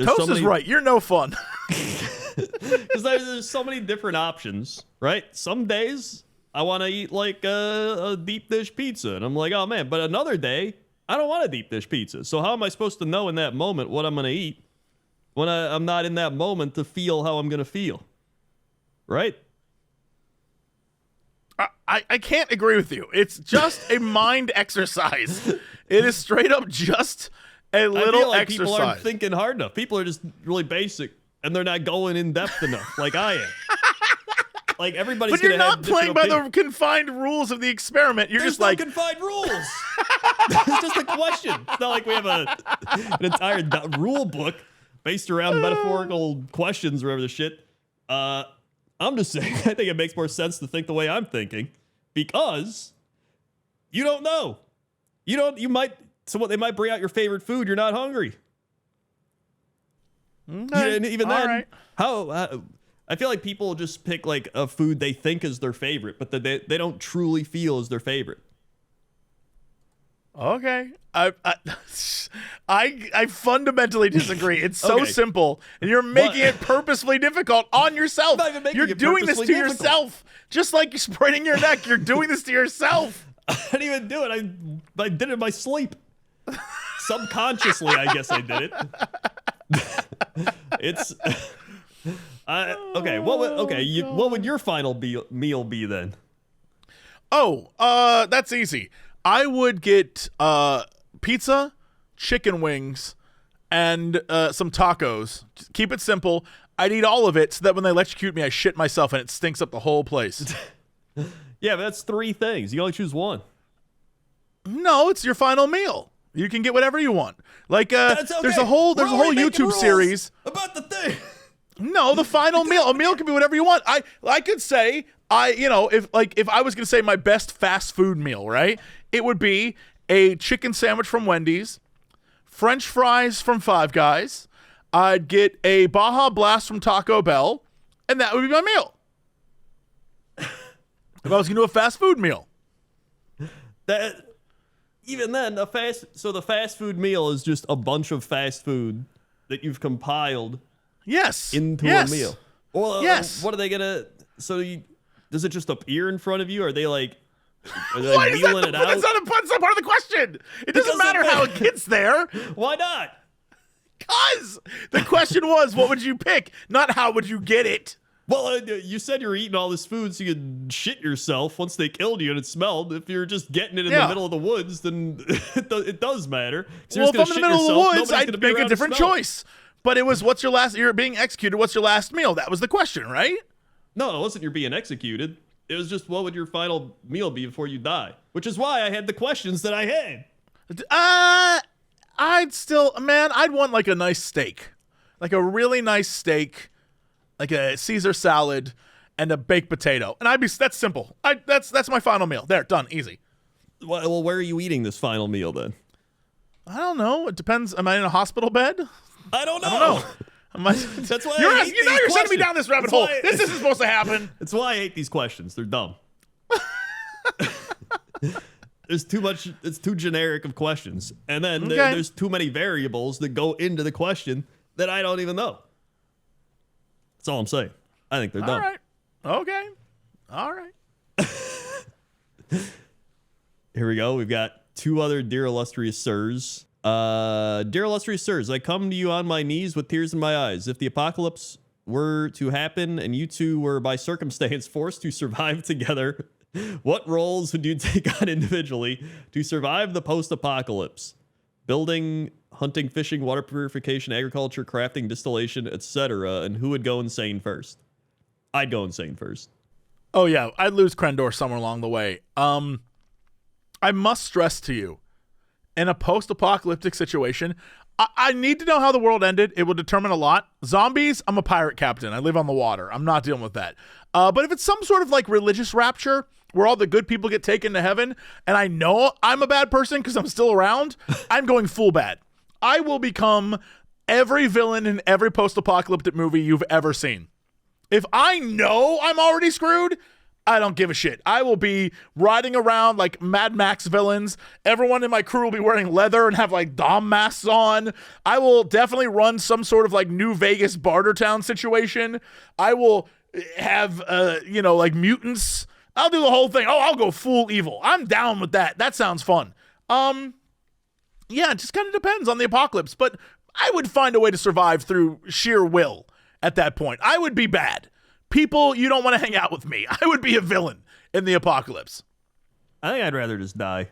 Toast is right. You're no fun. Because there's so many different options, right? Some days I want to eat like a deep dish pizza, and I'm like, oh man. But another day I don't want a deep dish pizza. So how am I supposed to know in that moment what I'm going to eat when I'm not in that moment to feel how I'm going to feel, right? I can't agree with you. It's just a mind exercise. It is straight up just a little I feel like exercise. People aren't thinking hard enough. People are just really basic, and they're not going in depth enough like I am. Like everybody's but you're gonna not have playing by opinions. the confined rules of the experiment. You're There's just no like confined rules. It's just a question. It's not like we have an entire rule book based around metaphorical questions or whatever the shit. I'm just saying, I think it makes more sense to think the way I'm thinking because you don't know. They might bring out your favorite food. You're not hungry. okay, And even all then, right. how I feel like people just pick like a food they think is their favorite, but that they don't truly feel is their favorite. Okay. I fundamentally disagree. It's so Okay. simple, and you're making What? it purposefully difficult on yourself. I'm not even making You're it doing this to purposely difficult. yourself. Just like you're spraining your neck, you're doing this to yourself. I didn't even do it. I did it in my sleep. Subconsciously, I guess I did it. It's okay. What would your final meal be then? Oh, that's easy. I would get pizza, chicken wings, and some tacos. Just keep it simple. I'd eat all of it so that when they electrocute me, I shit myself and it stinks up the whole place. Yeah, but that's 3 things. You can only choose one. No, it's your final meal. You can get whatever you want. Like That's okay. there's a whole We're already making YouTube rules series. about the thing. No, the final meal. A meal can be whatever you want. I could say if I was gonna say my best fast food meal, right? It would be a chicken sandwich from Wendy's, French fries from Five Guys. I'd get a Baja Blast from Taco Bell, and that would be my meal. If I was gonna do a fast food meal. That even then, the fast food meal is just a bunch of fast food that you've compiled Yes. into yes. a meal. Well, Yes. What are they gonna? Does it just appear in front of you? Are they like? Are they Why is that? wheeling it out? That's not part of the question. It doesn't Because matter of how that. it gets there. Why not? Because the question was, what would you pick? Not how would you get it. Well, you said you were eating all this food so you could shit yourself once they killed you and it smelled. If you're just getting it in the middle of the woods, then it does matter. Well, if I'm in the middle of the woods, I'd make a different choice. But it was, you're being executed, what's your last meal? That was the question, right? No, it wasn't you're being executed. It was just what would your final meal be before you die? Which is why I had the questions that I had. I'd want like a nice steak. Like a really nice steak, like a Caesar salad, and a baked potato. And that's simple. That's my final meal. There, done, easy. Well, where are you eating this final meal then? I don't know. It depends. Am I in a hospital bed? I don't know. I don't know. That's why you're I hate you're these sending me questions. down this rabbit That's hole. why- This isn't supposed to happen. That's why I hate these questions. They're dumb. There's too much. It's too generic of questions, and then there's too many variables that go into the question that I don't even know. That's all I'm saying. I think they're dumb. All right. Okay. All right. Here we go. We've got 2 other Dear Illustrious Sirs. Dear Illustrious Sirs, I come to you on my knees with tears in my eyes. If the apocalypse were to happen and you two were by circumstance forced to survive together, what roles would you take on individually to survive the post-apocalypse? Building, hunting, fishing, water purification, agriculture, crafting, distillation, etc. And who would go insane first? I'd go insane first. Oh yeah, I'd lose Crendor somewhere along the way. I must stress to you, in a post-apocalyptic situation, I need to know how the world ended. It will determine a lot. Zombies, I'm a pirate captain. I live on the water. I'm not dealing with that. But if it's some sort of like religious rapture where all the good people get taken to heaven and I know I'm a bad person because I'm still around, I'm going full bad. I will become every villain in every post-apocalyptic movie you've ever seen. If I know I'm already screwed, I don't give a shit. I will be riding around like Mad Max villains. Everyone in my crew will be wearing leather and have like Dom masks on. I will definitely run some sort of like New Vegas Bartertown situation. I will have, like mutants. I'll do the whole thing. Oh, I'll go full evil. I'm down with that. That sounds fun. Yeah, it just kind of depends on the apocalypse, but I would find a way to survive through sheer will at that point. I would be bad. People, you don't want to hang out with me. I would be a villain in the apocalypse. I think I'd rather just die.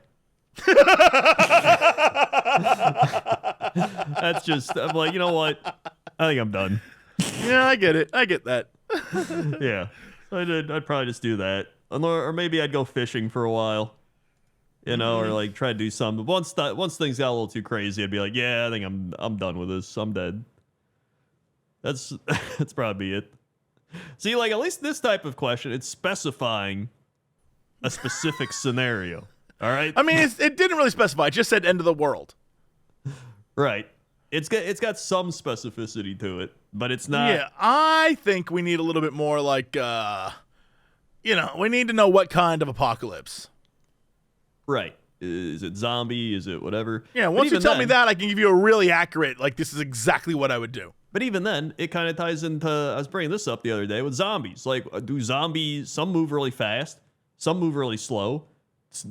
That's just, I'm like, you know what? I think I'm done. Yeah, I get it. I get that. Yeah. I'd probably just do that. Or maybe I'd go fishing for a while. Or like try to do something. Once things got a little too crazy, I'd be like, yeah, I think I'm done with this. I'm dead. That's probably it. See, like at least this type of question, it's specifying a specific scenario. All right. I mean, it didn't really specify. It just said end of the world. Right. It's got some specificity to it, but it's not. Yeah, I think we need a little bit more like, we need to know what kind of apocalypse. Right. Is it zombie? Is it whatever? Yeah, once you tell me that, I can give you a really accurate, like, this is exactly what I would do. But even then, it kind of ties into, I was bringing this up the other day with zombies. Like, do zombies, some move really fast, some move really slow.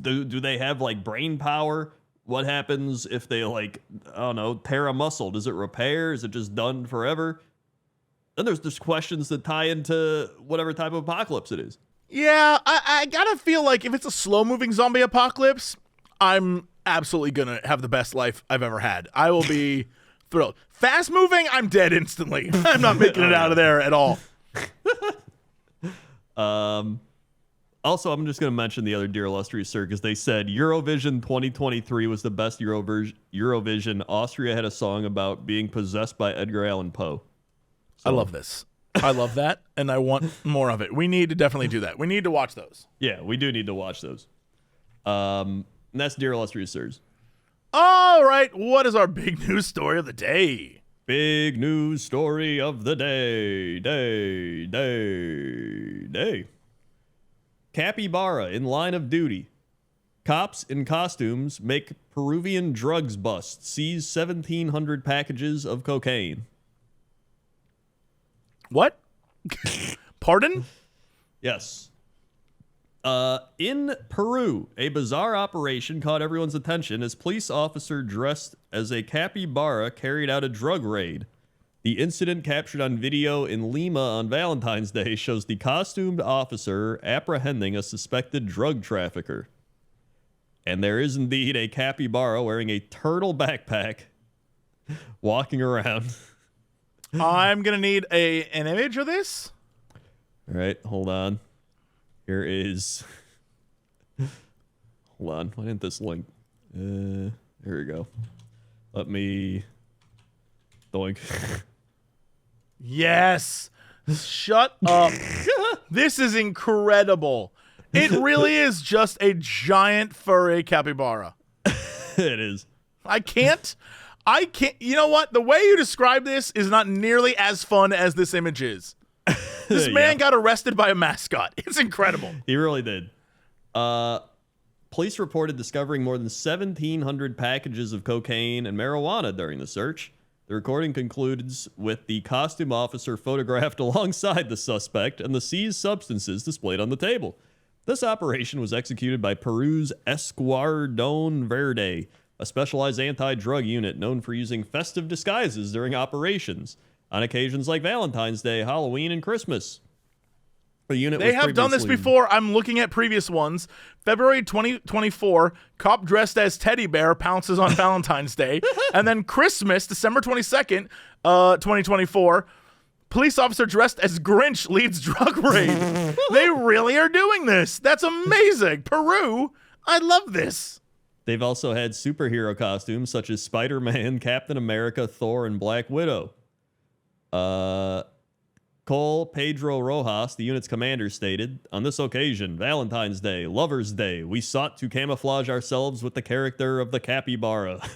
Do they have, like, brain power? What happens if they, like, I don't know, tear a muscle? Does it repair? Is it just done forever? Then there's questions that tie into whatever type of apocalypse it is. Yeah, I gotta feel like if it's a slow-moving zombie apocalypse, I'm absolutely gonna have the best life I've ever had. I will be thrilled. Fast-moving, I'm dead instantly. I'm not making it out of there at all. Also, I'm just going to mention the other Dear Illustrious Sir, because they said Eurovision 2023 was the best Eurovision. Austria had a song about being possessed by Edgar Allan Poe. So, I love this. I love that, and I want more of it. We need to definitely do that. We need to watch those. Yeah, we do need to watch those. And that's Dear Illustrious Sirs. All right, what is our big news story of the day? Big news story of the day. Day. Capybara in line of duty. Cops in costumes make Peruvian drugs bust. Seize 1,700 packages of cocaine. What? Pardon? Yes. In Peru, a bizarre operation caught everyone's attention as police officer dressed as a capybara carried out a drug raid. The incident, captured on video in Lima on Valentine's Day, shows the costumed officer apprehending a suspected drug trafficker. And there is indeed a capybara wearing a turtle backpack walking around. I'm going to need an image of this. All right, hold on. Here is... Hold on, why didn't this link? Here we go. Let me... Doink. Yes. Shut up. This is incredible. It really is just a giant furry capybara. It is. I can't. You know what? The way you describe this is not nearly as fun as this image is. This man got arrested by a mascot. It's incredible. He really did. Police reported discovering more than 1,700 packages of cocaine and marijuana during the search. The recording concludes with the costume officer photographed alongside the suspect and the seized substances displayed on the table. This operation was executed by Peru's Escuadrón Verde, a specialized anti-drug unit known for using festive disguises during operations on occasions like Valentine's Day, Halloween, and Christmas. They have done this before. I'm looking at previous ones. February 2024, cop dressed as teddy bear pounces on Valentine's Day. And then Christmas, December 22nd, 2024, police officer dressed as Grinch leads drug raid. They really are doing this. That's amazing. Peru, I love this. They've also had superhero costumes such as Spider-Man, Captain America, Thor, and Black Widow. Cole Pedro Rojas, the unit's commander, stated, "On this occasion, Valentine's Day, Lover's Day, we sought to camouflage ourselves with the character of the capybara."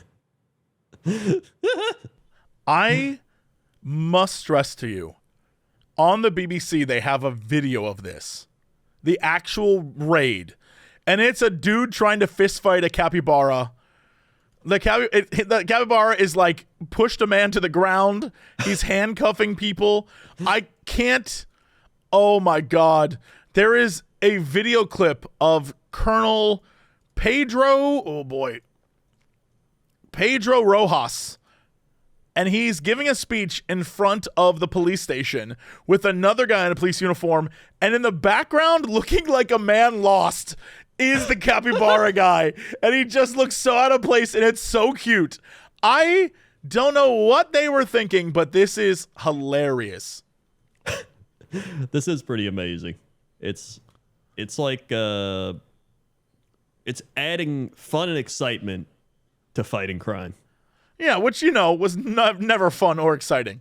I must stress to you, on the BBC, they have a video of this. the actual raid, and it's a dude trying to fist fight a capybara. The capybara is like pushed a man to the ground. He's handcuffing people. I can't. Oh my God. There is a video clip of Colonel Pedro. Oh boy. Pedro Rojas. And he's giving a speech in front of the police station with another guy in a police uniform. And in the background, looking like a man lost, is the capybara guy. And he just looks so out of place, and it's so cute. I don't know what they were thinking, but this is hilarious. This is pretty amazing. It's like it's adding fun and excitement to fighting crime. Yeah, which, was never fun or exciting.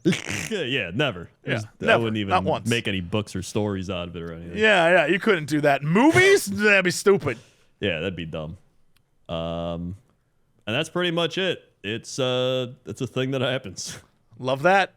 Yeah, never. Yeah, I never. wouldn't Not even once. make any books or stories out of it or anything. Yeah, you couldn't do that. Movies? That'd be stupid. Yeah, that'd be dumb. And that's pretty much it. It's a thing that happens. Love that.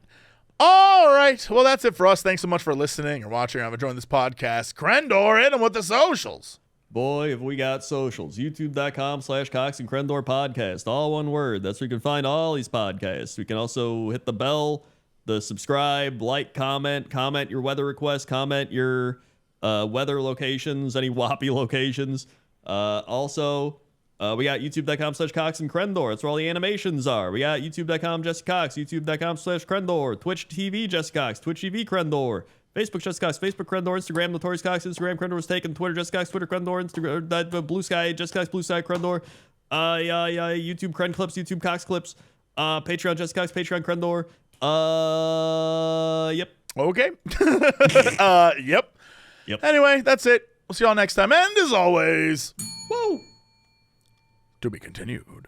All right. Well, that's it for us. Thanks so much for listening or watching or enjoying this podcast. Crendor, hit 'em with the socials. Boy, have we got socials. YouTube.com/Cox and Crendor podcast. All one word. That's where you can find all these podcasts. We can also hit the bell, the subscribe, like, comment your weather requests, comment your weather locations, any whoppy locations. Also, we got youtube.com/Cox and Crendor. That's where all the animations are. We got youtube.com Jesse Cox, youtube.com/Crendor, Twitch TV Jesse Cox, Twitch TV Crendor, Facebook Jesse Cox, Facebook Crendor, Instagram Notorious Cox, Instagram Crendor was taken, Twitter Jesse Cox, Twitter Crendor, Instagram Blue Sky Jesse Cox, Blue Sky Crendor, YouTube Cren Clips, YouTube Cox Clips, Patreon Jesse Cox, Patreon Crendor. Yep. Okay. Yep. Anyway, that's it. We'll see y'all next time. And as always, Woo! to be continued.